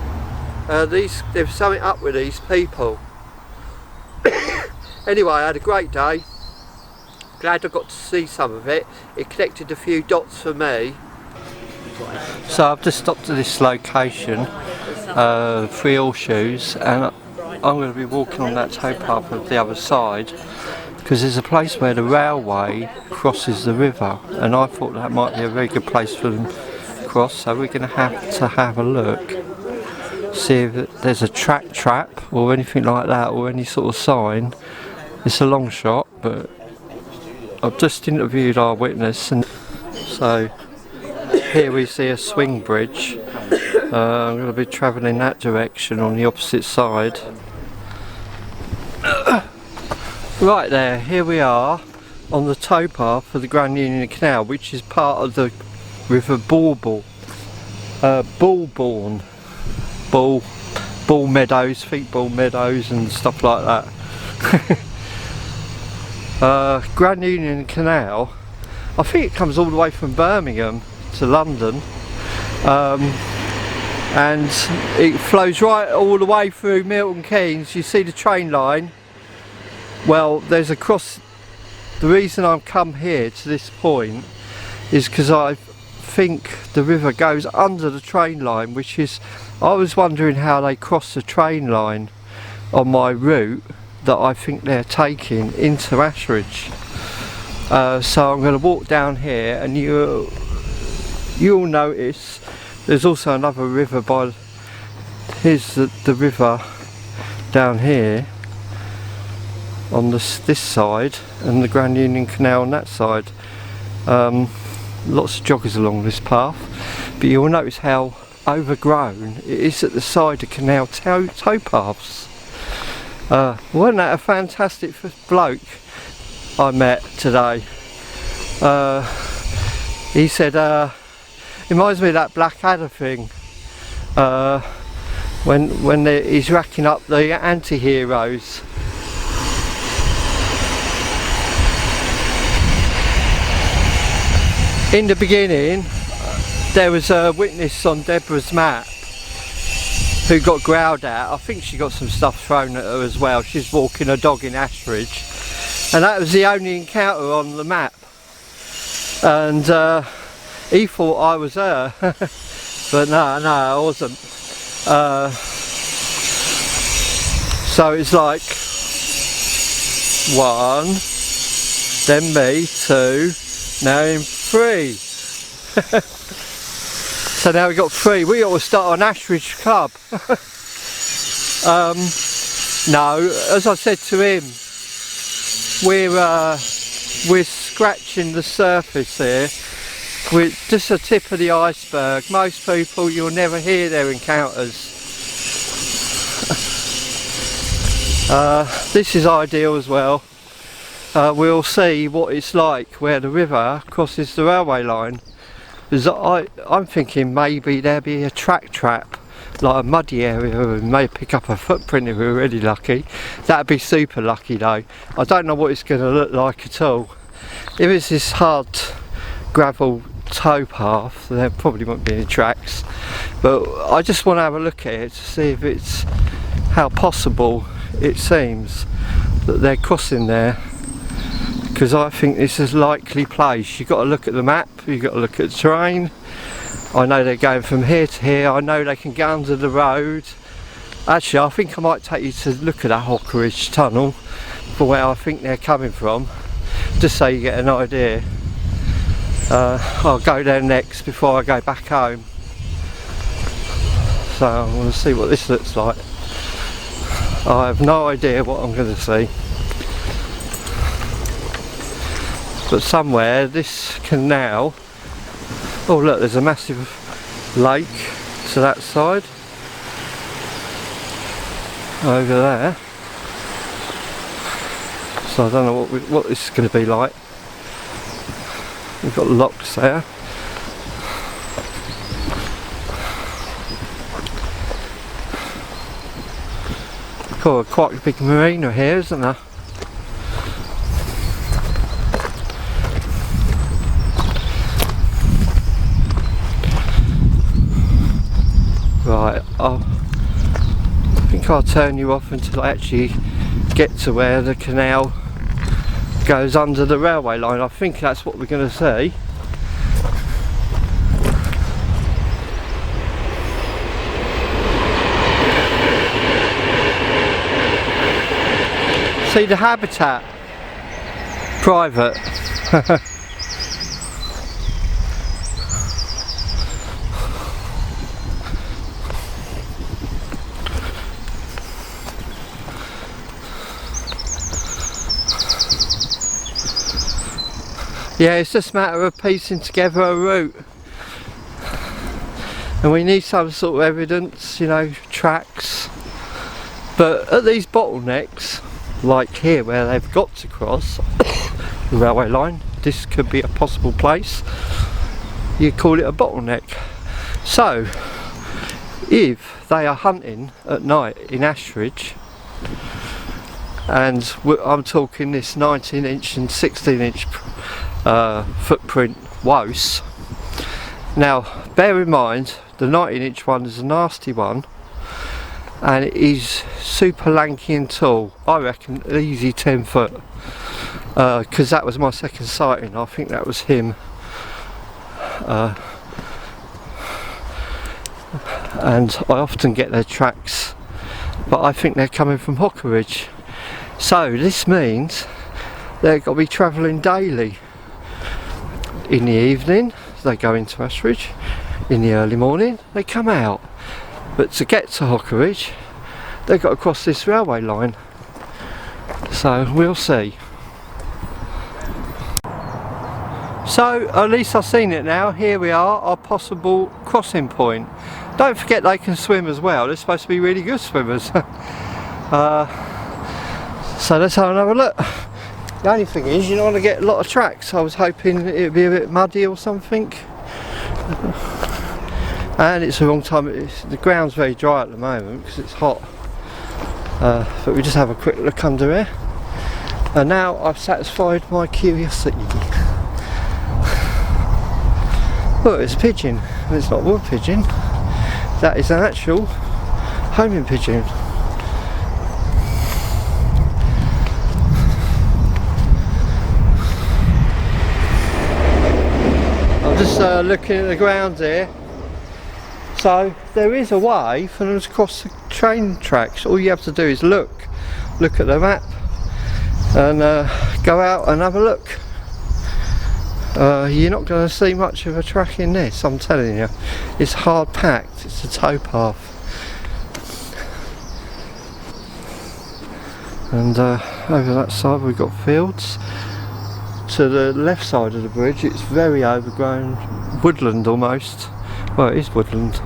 There was something up with these people. Anyway, I had a great day. Glad I got to see some of it. It connected a few dots for me. So I've just stopped at this location, Three Horseshoes, and I'm going to be walking on that towpath of the other side because there's a place where the railway crosses the river, and I thought that might be a very good place for them to cross, so we're going to have a look, see if there's a track trap or anything like that or any sort of sign. It's a long shot, but I've just interviewed our witness, and so here we see a swing bridge. I'm going to be travelling that direction on the opposite side. Right there, here we are on the towpath for the Grand Union Canal, which is part of the River Bull Meadows, Feet Bull Meadows and stuff like that. Grand Union Canal, I think it comes all the way from Birmingham to London, and it flows right all the way through Milton Keynes. You see the train line. Well, there's a cross. The reason I've come here to this point is because I think the river goes under the train line, which is, I was wondering how they cross the train line on my route that I think they're taking into Ashridge. So I'm going to walk down here, and you'll notice there's also another river here's the river down here on this side, and the Grand Union Canal on that side. Lots of joggers along this path, but you'll notice how overgrown it is at the side of canal towpaths. Wasn't that a fantastic bloke I met today? He said, it reminds me of that Blackadder thing, when he's racking up the anti-heroes. In the beginning, there was a witness on Deborah's map who got growled at. I think she got some stuff thrown at her as well. She's walking a dog in Ashridge, and that was the only encounter on the map. And he thought I was her, but no, I wasn't. So it's like 1, then me, 2, now in 3. So now we've got 3. We ought to start an Ashridge club. No, as I said to him, we're scratching the surface here. We're just the tip of the iceberg. Most people, you'll never hear their encounters. This is ideal as well. We'll see what it's like where the river crosses the railway line. Because I'm thinking maybe there'll be a track trap, like a muddy area, and may pick up a footprint if we're really lucky. That'd be super lucky though. I don't know what it's going to look like at all. If it's this hard gravel towpath, there probably won't be any tracks. But I just want to have a look at it to see if it's how possible it seems that they're crossing there. Because I think this is a likely place. You've got to look at the map, you've got to look at the terrain. I know they're going from here to here, I know they can get under the road. Actually, I think I might take you to look at that Ashridge tunnel for where I think they're coming from, just so you get an idea. I'll go there next before I go back home. So I want to see what this looks like. I have no idea what I'm going to see. But somewhere this canal, oh look, there's a massive lake to that side, over there. So I don't know what this is going to be like. We've got locks there. Got quite a big marina here, isn't there? Right, I think I'll turn you off until I actually get to where the canal goes under the railway line. I think that's what we're going to see. See the habitat? Private. Yeah, it's just a matter of piecing together a route. And we need some sort of evidence, you know, tracks. But at these bottlenecks, like here where they've got to cross the railway line, this could be a possible place. You call it a bottleneck. So, if they are hunting at night in Ashridge, and I'm talking this 19-inch and 16-inch footprint woes. Now bear in mind the 19-inch one is a nasty one, and it is super lanky and tall. I reckon easy 10 foot, because that was my second sighting. I think that was him, and I often get their tracks, but I think they're coming from Ashridge. So this means they've got to be travelling daily. In the evening they go into Ashridge, in the early morning they come out, but to get to Ashridge they've got to cross this railway line. So we'll see. So at least I've seen it now. Here we are, our possible crossing point. Don't forget they can swim as well. They're supposed to be really good swimmers. So let's have another look. The only thing is, you don't want to get a lot of tracks. I was hoping it would be a bit muddy or something. And it's the wrong time. The ground's very dry at the moment because it's hot. But we just have a quick look under here. And now I've satisfied my curiosity. Look, it's a pigeon. And it's not a wood pigeon. That is an actual homing pigeon. Just looking at the ground here. So there is a way for them to cross the train tracks. All you have to do is look at the map and go out and have a look. You're not going to see much of a track in this, I'm telling you. It's hard packed, it's a towpath. And over that side we've got fields. To the left side of the bridge it's very overgrown, woodland almost. Well, it is woodland.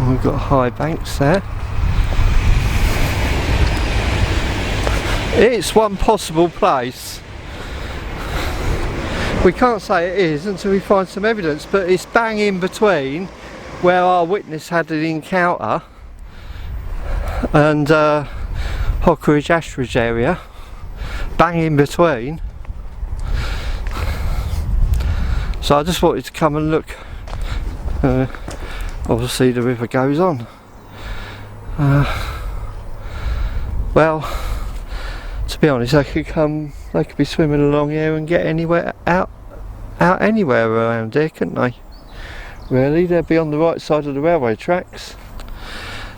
We've got high banks there. It's one possible place. We can't say it is until we find some evidence, but it's bang in between where our witness had an encounter and Ashridge area, bang in between. So I just wanted to come and look. Obviously the river goes on. Well, to be honest, they could be swimming along here and get anywhere out anywhere around here, couldn't they? Really, they'd be on the right side of the railway tracks.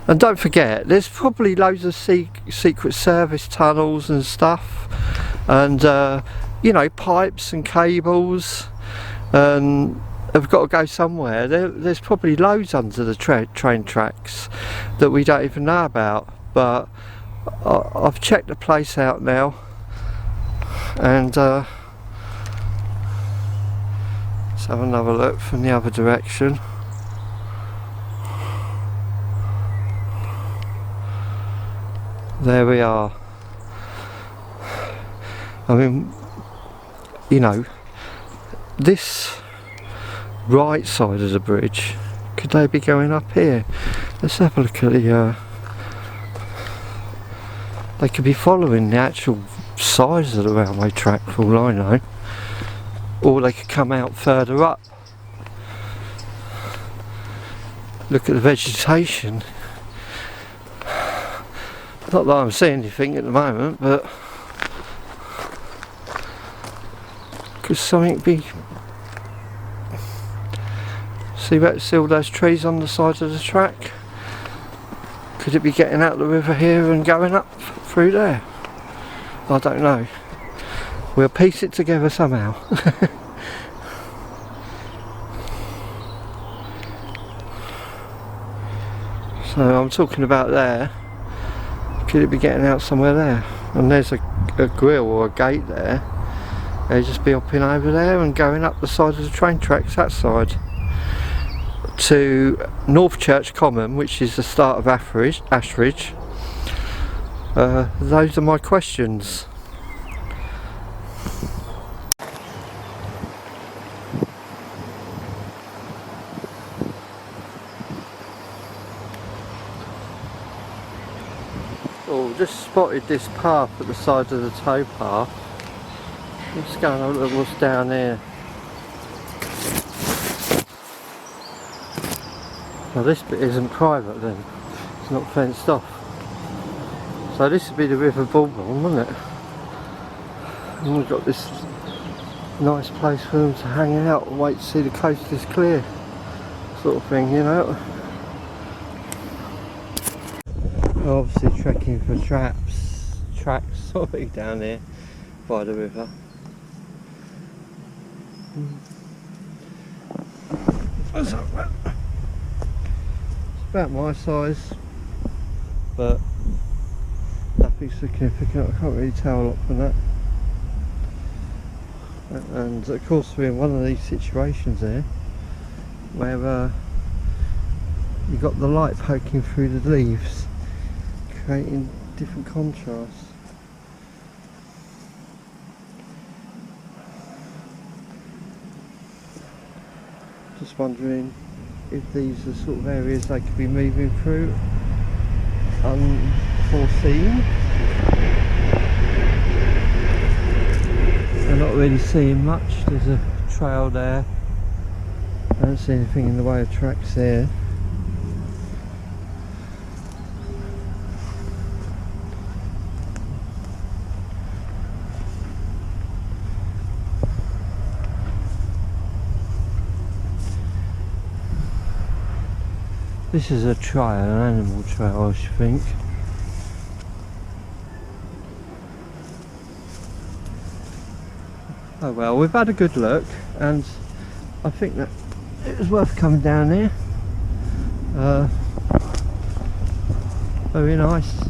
And don't forget, there's probably loads of secret service tunnels and stuff, and you know, pipes and cables and have got to go somewhere. There's probably loads under the train tracks that we don't even know about, but I've checked the place out now, and let's have another look from the other direction. There we are. I mean, you know, this right side of the bridge, could they be going up here? Let's have a look at the they could be following the actual size of the railway track for all I know, or they could come out further up. Look at the vegetation. Not that I'm seeing anything at the moment, but could something be... See all those trees on the side of the track? Could it be getting out the river here and going up through there? I don't know. We'll piece it together somehow. So I'm talking about there. Could it be getting out somewhere there? And there's a grill or a gate there. They'd just be hopping over there and going up the side of the train tracks that side to North Church Common, which is the start of Ashridge. Those are my questions. Oh, just spotted this path at the side of the towpath. Let's go and have a look what's down here. Now this bit isn't private then, it's not fenced off. So this would be the River Bullbourne, wouldn't it? And we've got this nice place for them to hang out and wait to see the coast is clear, sort of thing, you know. Obviously trekking for tracks sorry, down here by the river. It's about my size, but nothing significant. I can't really tell a lot from that. And of course we're in one of these situations here where you've got the light poking through the leaves, creating different contrasts. Just wondering if these are sort of areas they could be moving through unforeseen. I'm not really seeing much. There's a trail there. I don't see anything in the way of tracks there. This is a trail, an animal trail I should think. Oh well, we've had a good look and I think that it was worth coming down here. Very nice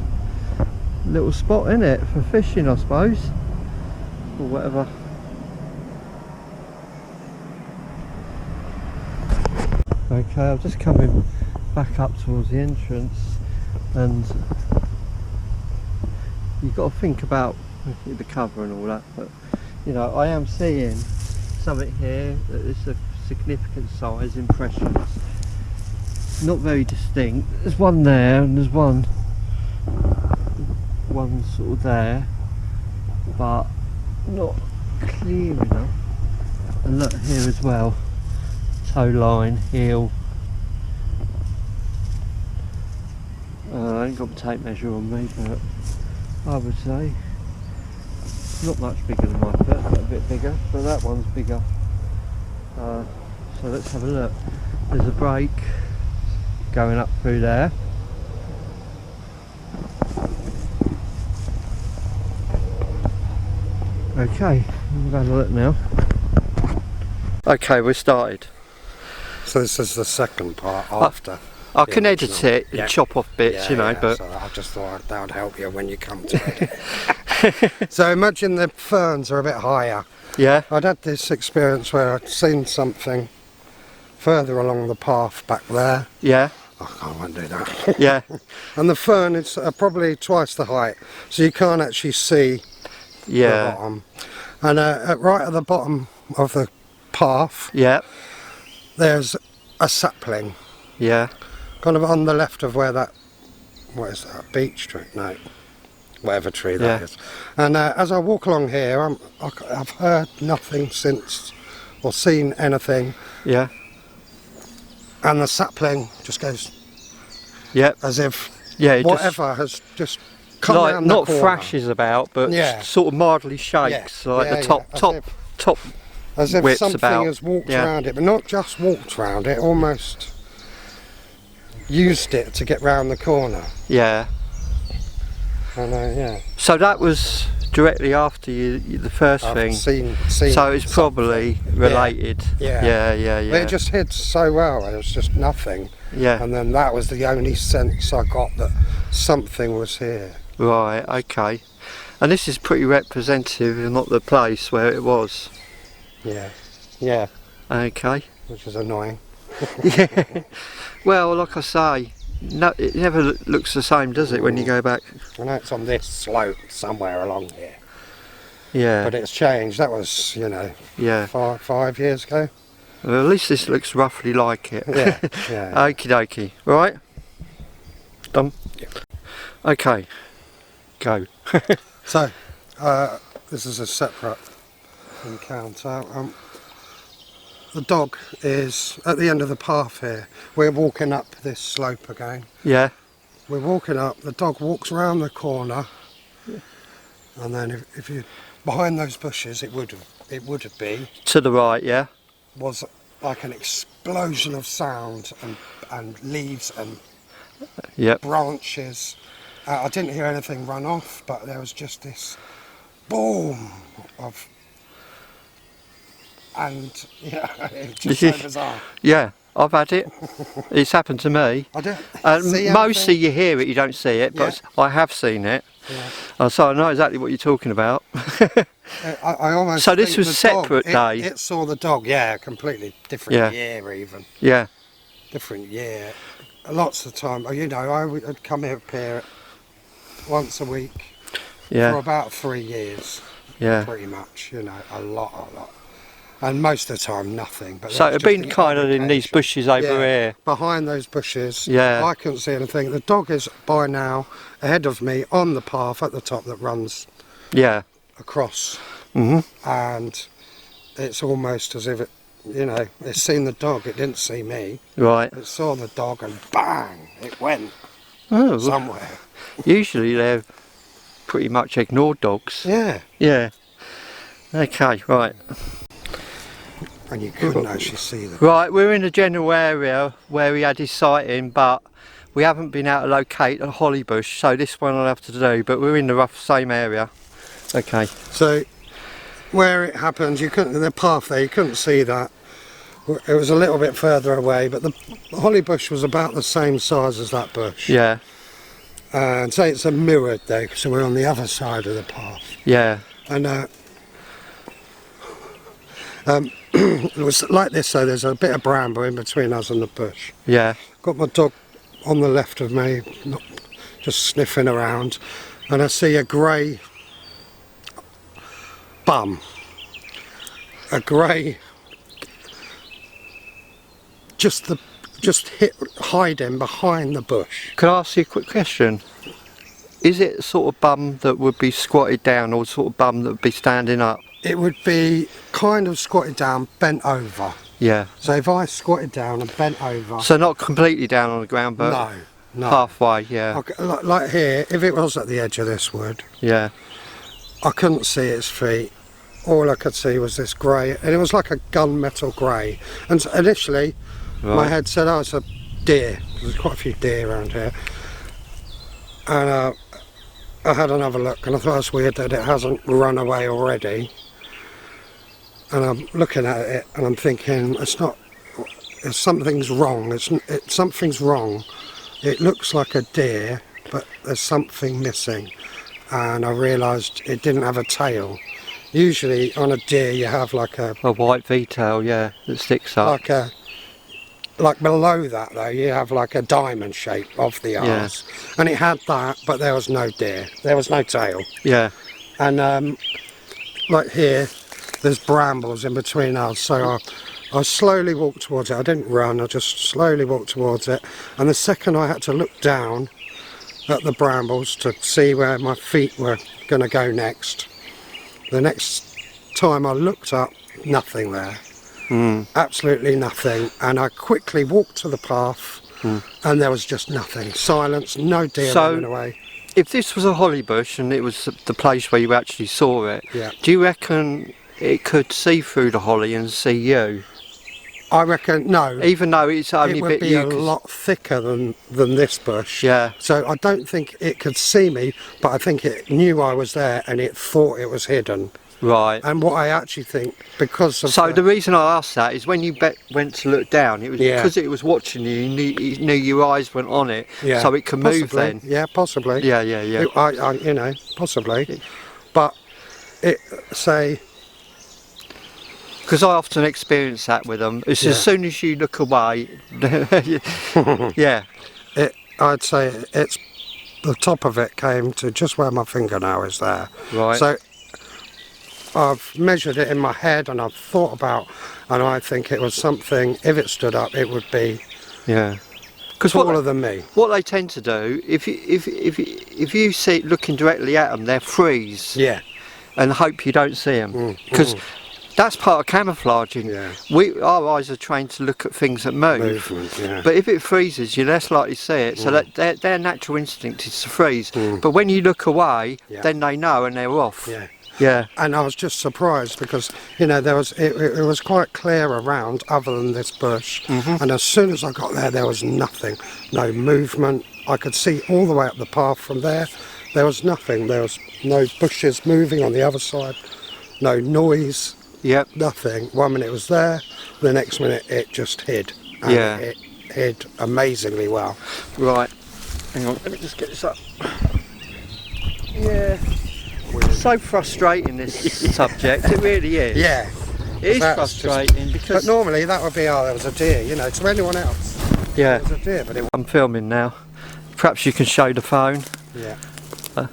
little spot in it for fishing, I suppose, or whatever. Okay, I'm just coming back up towards the entrance, and you've got to think about the cover and all that, but you know, I am seeing something here that is a significant size, impressions. Not very distinct. There's one there and there's one sort of there, but not clear enough. And look here as well, toe line, heel. I ain't got the tape measure on me, but I would say not much bigger than my foot, but a bit bigger, but that one's bigger. So let's have a look. There's a break going up through there. Okay, we've had a look now. Okay, we're started. So this is the second part after. I the can edit original. it and Yeah. chop off bits, Yeah, you know, yeah, but so I just thought that would help you when you come to it. So imagine the ferns are a bit higher. yeah, I'd had this experience where I'd seen something further along the path back there. yeah, Oh, I won't do that. yeah, And the fern is probably twice the height, so you can't actually see the yeah, bottom. And right at the bottom of the path, yeah, there's a sapling, yeah, kind of on the left of where that, what is that, beech tree? No, whatever tree that Yeah. is. And as I walk along here, I've heard nothing since, or seen anything, yeah, and the sapling just goes yeah, as if yeah. It whatever has just come like round the not corner. thrashes about, but Yeah. sort of mildly shakes, Yeah, like yeah, the top, yeah, as top, if- top. As if whips something about. has walked Yeah. around it, but not just walked around it, almost used it to get round the corner. Yeah. And yeah, So that was directly after the first I've thing. seen So it's probably related. Yeah. Yeah, yeah, yeah. But it just hid so well, it was just nothing. Yeah. And then that was the only sense I got that something was here. Right, okay. And this is pretty representative of not the place where it was. Yeah, yeah, Okay. which is annoying. Yeah. Well, like I say, no, it never looks the same, does it, when you go back? I know it's on this slope somewhere along here, Yeah. but it's changed. That was, you know, Yeah. 5 years ago. Well, at least this looks roughly like it. Yeah, yeah. Okie dokie. Right? Done? Yeah. Okay. Go. So, this is a separate encounter. The dog is at the end of the path here. We're walking up this slope again. Yeah. We're walking up, the dog walks around the corner, and then if you behind those bushes, it would be To the right, yeah? was like an explosion of sound and leaves and Yep. branches. I didn't hear anything run off, but there was just this boom of, and yeah, it's just so bizarre. Yeah, I've had it. It's happened to me. I don't And see mostly anything. you hear it, you don't see it, but I have seen it. Yeah. So I know exactly what you're talking about. I almost So this think was the separate dog, day? It saw the dog, yeah, completely different Yeah. year even. Yeah, Different year. Lots of time, you know, I would come up here once a week for yeah, about 3 years, yeah. pretty much, you know, a lot. And most of the time nothing. But So there it'd was been just kind the of in these occasion. bushes over Yeah, here. behind those bushes, Yeah. I couldn't see anything. The dog is by now ahead of me on the path at the top that runs Yeah. across. Mhm. And it's almost as if it, you know, it's seen the dog, it didn't see me. Right. It saw the dog and bang, it went Oh, well, somewhere. usually they're pretty much ignored dogs. Yeah, Yeah. Okay, right. and you couldn't actually see them. Right, we're in the general area where he had his sighting, but we haven't been able to locate a holly bush, so this one I'll have to do, but we're in the rough same area. Okay. So where it happened, you couldn't, the path there, you couldn't see that. It was a little bit further away, but the holly bush was about the same size as that bush. Yeah, And so it's a mirrored though, so we're on the other side of the path. yeah, And it was like this, so there's a bit of bramble in between us and the bush. yeah, Got my dog on the left of me, just sniffing around, and I see a grey bum. A grey, just hiding behind the bush. Can I ask you a quick question? Is it a sort of bum that would be squatted down or sort of bum that would be standing up? It would be kind of squatted down, bent over. Yeah. So if I squatted down and bent over, So not completely down on the ground, but no. halfway, yeah. Okay, like here, if it was at the edge of this wood, Yeah, I couldn't see its feet. All I could see was this grey, and it was like a gunmetal grey. And so initially, my right. head said, "Oh, it's a deer." There's quite a few deer around here. And I had another look, and I thought it's weird that it hasn't run away already. And I'm looking at it, and I'm thinking, it's not. something's wrong. Something's wrong. It looks like a deer, but there's something missing. And I realised it didn't have a tail. Usually on a deer you have like a white V-tail, yeah, that sticks up. Like below that though, you have like a diamond shape of the arse. And it had that, but there was no deer. There was no tail. Yeah. And like here, there's brambles in between us. So I slowly walked towards it. I didn't run, I just slowly walked towards it. And the second I had to look down at the brambles to see where my feet were going to go next. The next time I looked up, nothing there. Absolutely nothing. And I quickly walked to the path and there was just nothing. Silence, no deer running away. If this was a holly bush and it was the place where you actually saw it, do you reckon it could see through the holly and see you? I reckon no. Even though it's only it would be a lot thicker than this bush. Yeah. So I don't think it could see me, but I think it knew I was there and it thought it was hidden. Right. And what I actually think, because of the reason I asked that is when you went to look down, it was because it was watching you. You knew your eyes went on it, so it could move then. Yeah, possibly. Yeah. I you know, possibly. But because I often experience that with them. It's as soon as you look away, I'd say it's the top of it came to just where my fingernail is there. Right. So I've measured it in my head and I've thought about, and I think it was something. If it stood up, it would be taller than me. What they tend to do, if you see it looking directly at them, they'll freeze. Yeah. And hope you don't see them because. That's part of camouflaging. Yeah. Our eyes are trained to look at things that move. Movement, yeah. But if it freezes, you're less likely to see it. So that their natural instinct is to freeze. But when you look away, then they know and they're off. Yeah. Yeah. And I was just surprised because, you know, there was it was quite clear around other than this bush. And as soon as I got there was nothing. No movement. I could see all the way up the path from there. There was nothing. There was no bushes moving on the other side. No noise. Yep. Nothing. 1 minute it was there, the next minute it just hid. And it hid amazingly well. Right. Hang on, let me just get this up. Yeah. It's so frustrating, this subject, it really is. Yeah. It is frustrating because... But normally that would be, there was a deer, you know, to anyone else. Yeah. There was a deer, but I'm filming now. Perhaps you can show the phone. Yeah. I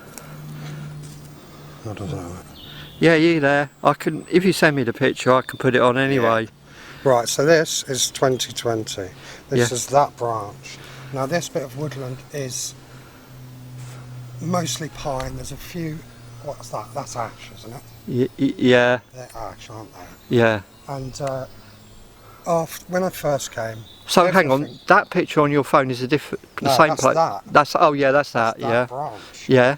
don't know. Yeah, you there. I can. If you send me the picture, I can put it on anyway. Yeah. Right, so this is 2020. This is that branch. Now this bit of woodland is mostly pine. There's a few. What's that? That's ash, isn't it? Yeah. They're ash, aren't they? Yeah. And when I first came. So hang on, that picture on your phone is the same place. That's that branch. Yeah.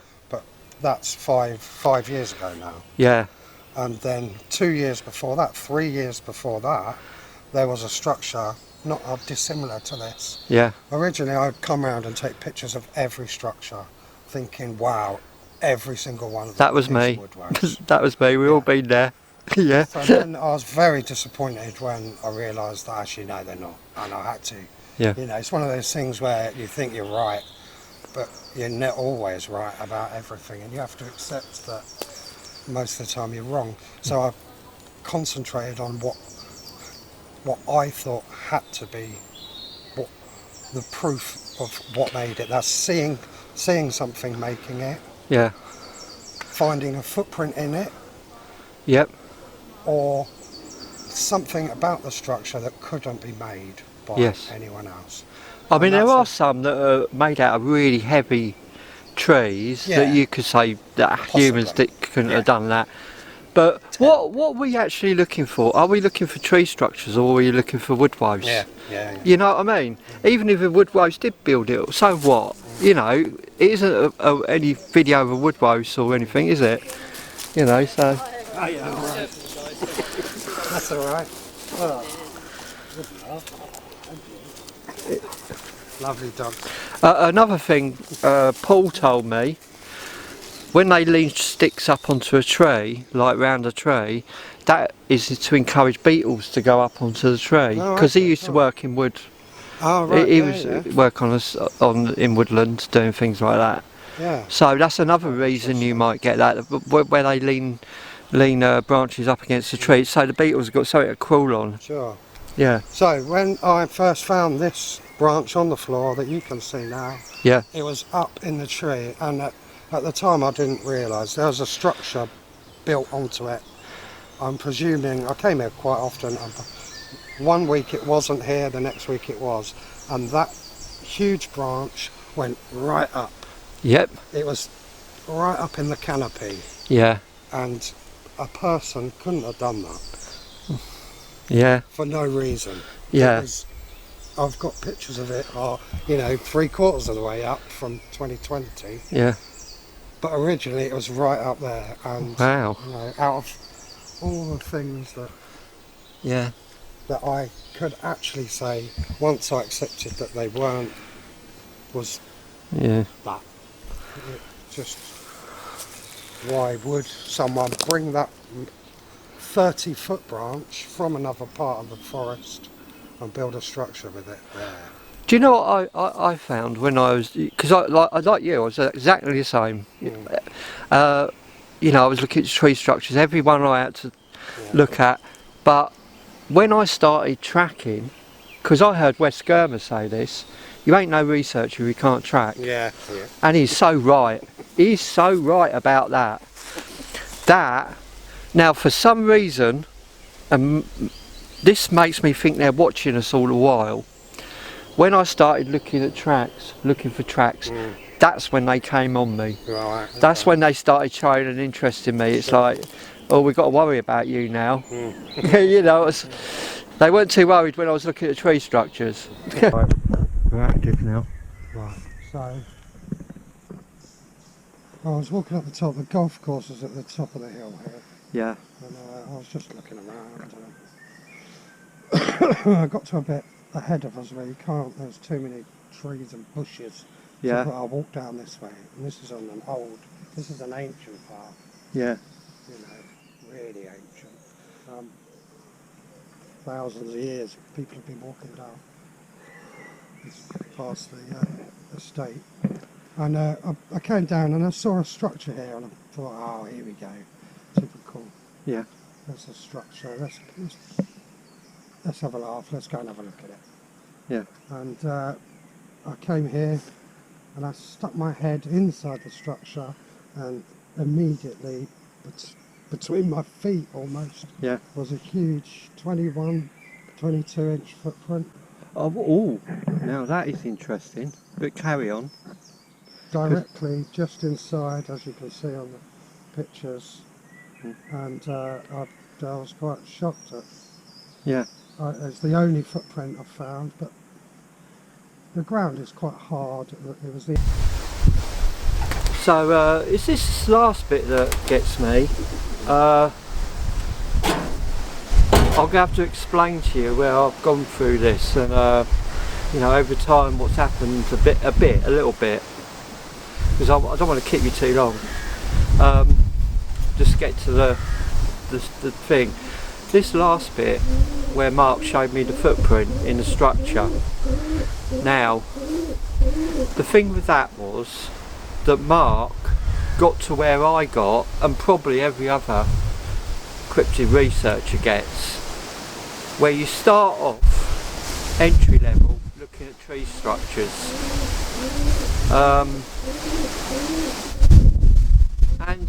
That's five years ago now. Yeah. And then 2 years before that, 3 years before that, there was a structure not dissimilar to this. Yeah. Originally I'd come around and take pictures of every structure, thinking, wow, every single one of them. That was me. That was me, we've all been there. Yeah. So then I was very disappointed when I realised that actually no, they're not. And I had to. Yeah. You know, it's one of those things where you think you're right, but you're not always right about everything, and you have to accept that most of the time you're wrong. So I concentrated on what I thought had to be the proof of what made it. That's seeing something making it. Yeah. Finding a footprint in it. Yep. Or something about the structure that couldn't be made by anyone else. I mean, there are some that are made out of really heavy trees that you could say that humans couldn't have done that. But what are we actually looking for? Are we looking for tree structures or are we looking for woodways? Yeah. You know what I mean? Even if the woodways did build it, so what? You know, it isn't any video of a woodways or anything, is it? You know, so... Oh, yeah, all right. That's all right. Lovely dogs. Another thing Paul told me, when they lean sticks up onto a tree, like round a tree, that is to encourage beetles to go up onto the tree. Oh, Because he okay, used to cool. work in wood. Oh, right, He yeah, was yeah. work in woodland, doing things like that. Yeah. So that's another Oh, reason you interesting. might get that, where they lean branches up against the tree, so the beetles have got something to crawl on. Sure. Yeah, So when I first found this branch on the floor that you can see now, yeah, it was up in the tree, and at the time I didn't realise there was a structure built onto it. I'm presuming, I came here quite often, one week it wasn't here, the next week it was, and that huge branch went right up. yep, It was right up in the canopy, yeah, and a person couldn't have done that yeah, for no reason. yeah. It was, I've got pictures of it, you know, 3/4 of the way up from 2020. Yeah. But originally it was right up there, and Wow. you know, out of all the things that Yeah. that I could actually say, once I accepted that they weren't, was Yeah. that. It just, why would someone bring that 30-foot branch from another part of the forest and build a structure with it there? Do you know what I found when I was, because I like you, I was exactly the same. You know, I was looking at tree structures, every one I had to look at, but when I started tracking, because I heard Wes Germer say this, you ain't no researcher if you can't track. Yeah. And he's so right. He's so right about that. Now for some reason, this makes me think they're watching us all the while. When I started looking for tracks, that's when they came on me. Right. That's when they started showing an interest in me. It's like, oh, we've got to worry about you now. You know, they weren't too worried when I was looking at tree structures. Right, we're active now. Right, so I was walking up the top, the golf course is at the top of the hill here, Yeah. and I was just looking around, and I got to a bit ahead of us where you can't, there's too many trees and bushes, Yeah. so I'll walk down this way, and this is on this is an ancient path, Yeah. you know, really ancient, thousands of years people have been walking down past the estate. And I came down and I saw a structure here, and I thought, oh, here we go, typical. Yeah. There's a structure. Let's have a laugh. Let's go and have a look at it. Yeah. And I came here and I stuck my head inside the structure, and immediately between my feet almost was a huge 21, 22 inch footprint. Oh, now that is interesting. But carry on. Directly just inside, as you can see on the pictures, and I was quite shocked at. Yeah. It's the only footprint I've found, but the ground is quite hard. It was the. So it's this last bit that gets me. I'll have to explain to you where I've gone through this, and you know, over time what's happened a little bit, because I don't want to keep you too long. Just get to the thing. This last bit where Mark showed me the footprint in the structure. Now, the thing with that was that Mark got to where I got, and probably every other cryptid researcher gets, where you start off entry level looking at tree structures, and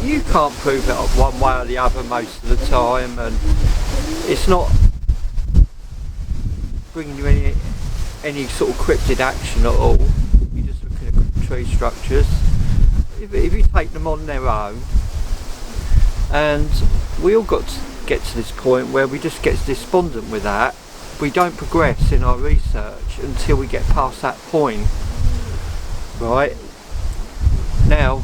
you can't prove it one way or the other most of the time, and it's not bringing you any sort of cryptid action at all. You're just looking at tree structures. If you take them on their own, and we all got to get to this point where we just get despondent with that. We don't progress in our research until we get past that point. Right? Now,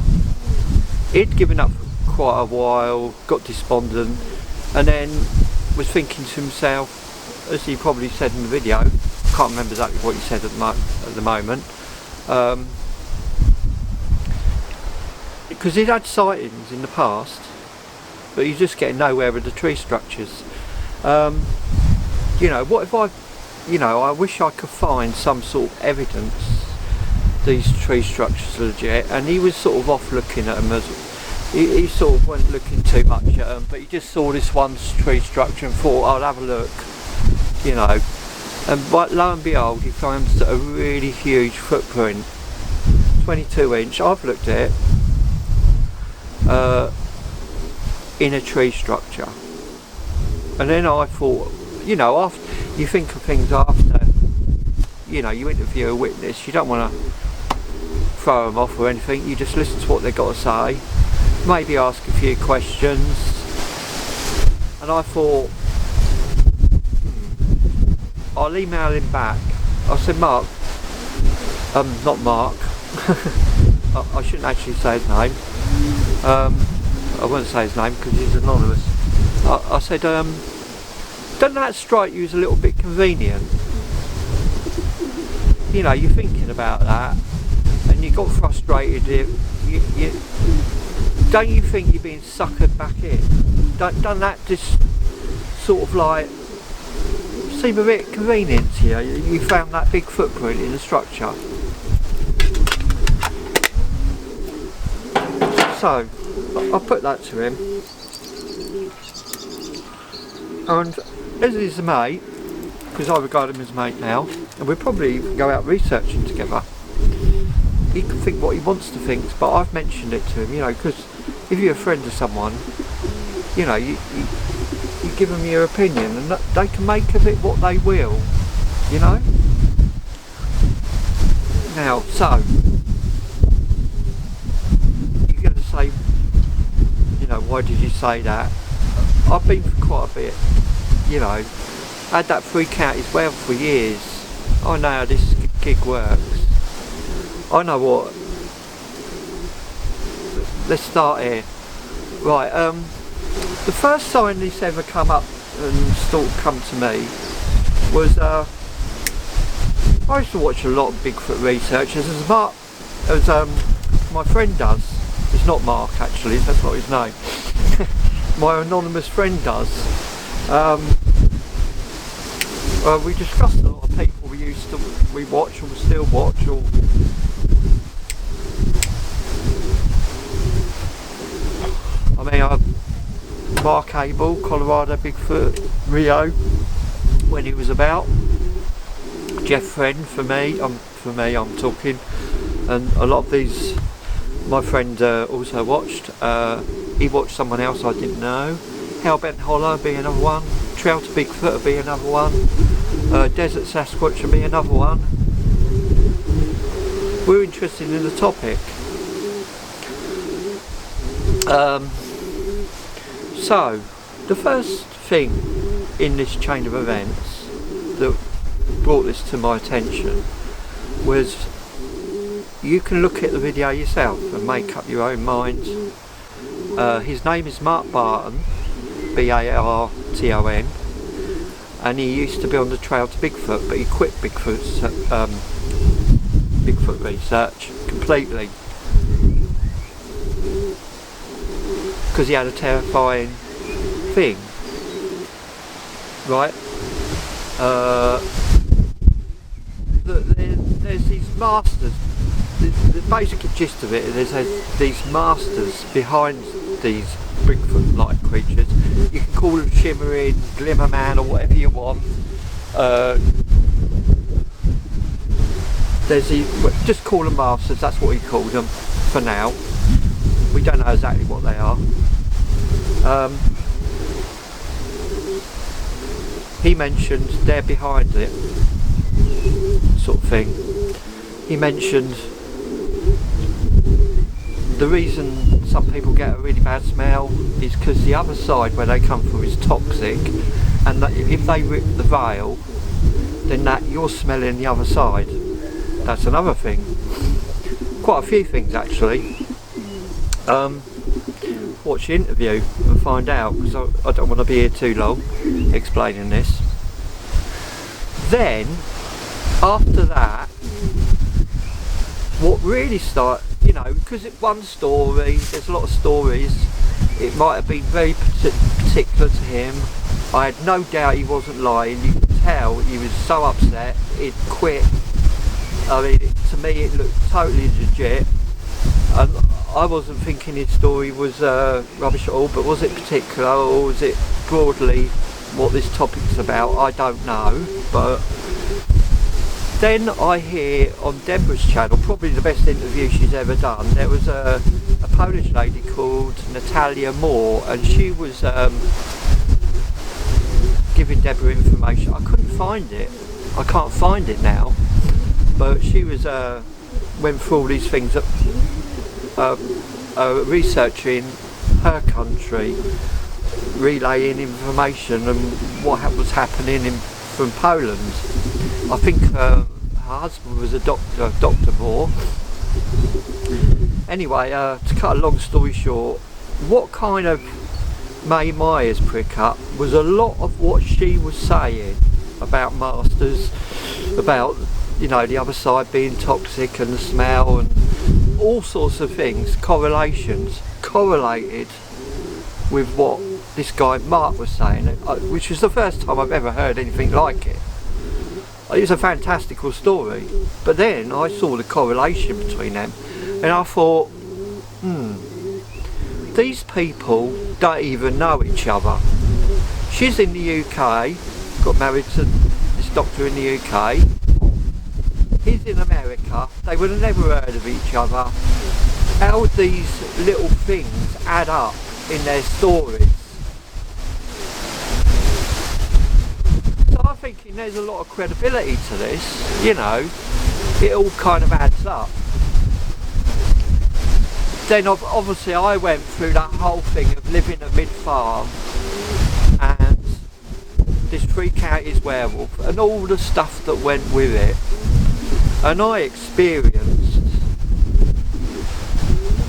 he'd given up for quite a while, got despondent, and then was thinking to himself, as he probably said in the video, can't remember exactly what he said at the moment, because he'd had sightings in the past, but he's just getting nowhere with the tree structures. You know, what if I wish I could find some sort of evidence these tree structures are legit, and he was sort of off looking at them as he sort of wasn't looking too much at them, but he just saw this one tree structure and thought I'll have a look, you know, and but lo and behold he finds a really huge footprint, 22 inch, I've looked at it, in a tree structure. And then I thought, you know, after you think of things after, you know, you interview a witness, you don't want to throw them off or anything, you just listen to what they've got to say, maybe ask a few questions. And I thought, I'll email him back. I said, Mark, not Mark, I shouldn't actually say his name, I won't say his name because he's anonymous. I said, doesn't that strike you as a little bit convenient? You know, you're thinking about that and you got frustrated. Don't you think you're being suckered back in? Doesn't that just sort of like seem a bit convenient to you? You found that big footprint in the structure. So I put that to him, and as his mate, because I regard him as a mate now, and we'll probably even go out researching together, he can think what he wants to think, but I've mentioned it to him, you know, because if you're a friend of someone, you know, you give them your opinion and they can make of it what they will, you know. Now, so you're going to say, you know, why did you say that? I've been for quite a bit, you know, had that freak out as well for years. I know how this gig works. I know what. Let's start here. Right, the first time this ever come up and sort of come to me was, I used to watch a lot of Bigfoot researchers, as my friend does. It's not Mark actually, that's not his name. My anonymous friend does. We discussed a lot of people we watch or still watch, or I mean, Mark Abel, Colorado Bigfoot, Rio, when he was about. Jeff Friend, for me I'm talking, and a lot of these my friend also watched. He watched someone else I didn't know. Hellbent Hollow would be another one. Trail to Bigfoot would be another one. Desert Sasquatch would be another one. We're interested in the topic. So, the first thing in this chain of events that brought this to my attention was, you can look at the video yourself and make up your own mind. His name is Mark Barton, B-A-R-T-O-N, and he used to be on the trail to Bigfoot, but he quit Bigfoot research completely because he had a terrifying thing, right? There's these masters. The basic gist of it is there's these masters behind these Bigfoot-like creatures. You can call them Shimmering, Glimmer Man, or whatever you want. There's just call them masters. That's what he called them for now. We don't know exactly what they are. He mentioned they're behind it, sort of thing. He mentioned the reason some people get a really bad smell is because the other side where they come from is toxic, and that if they rip the veil, then that you're smelling the other side. That's another thing. Quite a few things actually. Watch the interview and find out, because I don't want to be here too long explaining this. Then after that, what really started, you know, because it's one story, there's a lot of stories, it might have been very particular to him. I had no doubt he wasn't lying. You could tell he was so upset, he'd quit. I mean, to me it looked totally legit, and I wasn't thinking his story was rubbish at all, but was it particular, or was it broadly what this topic's about? I don't know. But then I hear on Deborah's channel, probably the best interview she's ever done, there was a Polish lady called Natalia Moore, and she was giving Deborah information. I couldn't find it. I can't find it now. But she was went through all these things, researching her country, relaying information and what was happening from Poland. I think her husband was a doctor, Dr. Moore. Anyway, to cut a long story short, what kind of made my ears prick up was a lot of what she was saying about masters, about, you know, the other side being toxic and the smell and all sorts of things, correlated with what this guy Mark was saying, which was the first time I've ever heard anything like it. It was a fantastical story, but then I saw the correlation between them and I thought, these people don't even know each other. She's in the UK, got married to this doctor in the UK. He's in America. They would have never heard of each other. How these little things add up in their stories. So I'm thinking there's a lot of credibility to this, you know, it all kind of adds up. Then obviously I went through that whole thing of living a mid-farm and this freak out his werewolf and all the stuff that went with it. And I experienced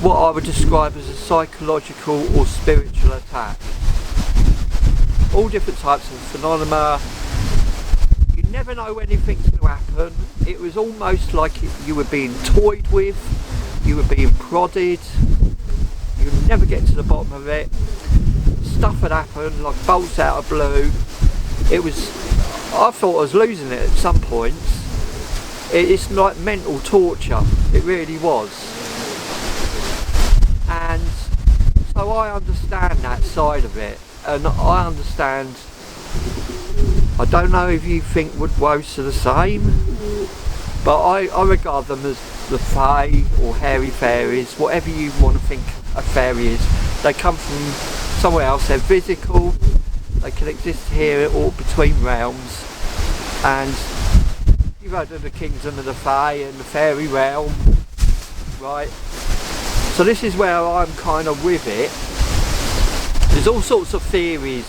what I would describe as a psychological or spiritual attack. All different types of phenomena. You never know when anything's going to happen. It was almost like you were being toyed with, you were being prodded, you would never get to the bottom of it. Stuff had happened, like bolts out of blue. It was, I thought I was losing it at some points. It's like mental torture, it really was. And so I understand that side of it, and I understand, I don't know if you think woodwose are the same, but I regard them as the fae or hairy fairies, whatever you want to think a fairy is. They come from somewhere else, they're physical, they can exist here or between realms, and you've heard of the kingdom of the fae and the fairy realm, right? So this is where I'm kind of with it. There's all sorts of theories,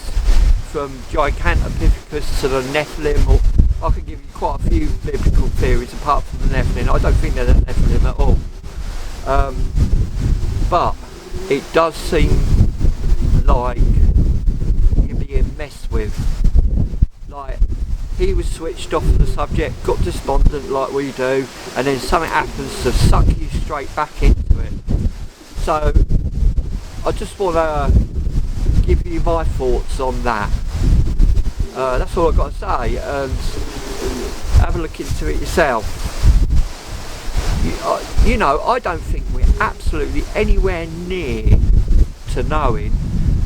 from Gigantopithecus to the Nephilim, or I could give you quite a few biblical theories apart from the Nephilim. I don't think they're the Nephilim at all. But it does seem like you're being messed with. Like, he was switched off the subject, got despondent like we do, and then something happens to suck you straight back into it. So I just want to give you my thoughts on that. That's all I've got to say, and have a look into it yourself. You know, I don't think we're absolutely anywhere near to knowing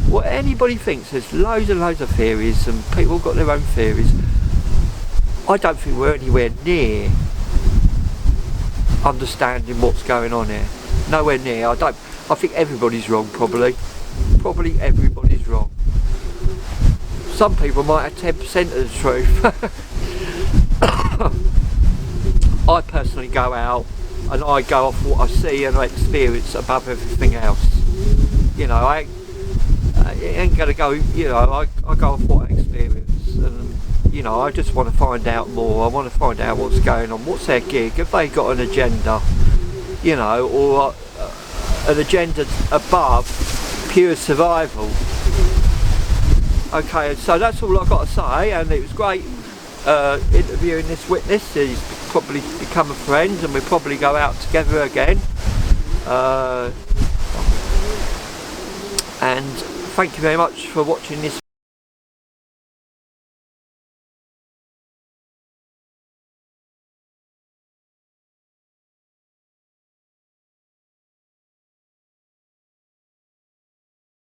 what anybody thinks. There's loads and loads of theories, and people have got their own theories. I don't think we're anywhere near understanding what's going on here. Nowhere near. I think everybody's wrong, probably. Probably everybody's wrong. Some people might have 10% of the truth. I personally go out and I go off what I see and I experience above everything else. You know, I ain't gonna go, you know, I go off what I experience, and you know, I just want to find out more. I want to find out what's going on, what's their gig, have they got an agenda, you know, or an agenda above pure survival. Okay, so that's all I've got to say, and it was great interviewing this witness. He's probably become a friend and we'll probably go out together again. And thank you very much for watching this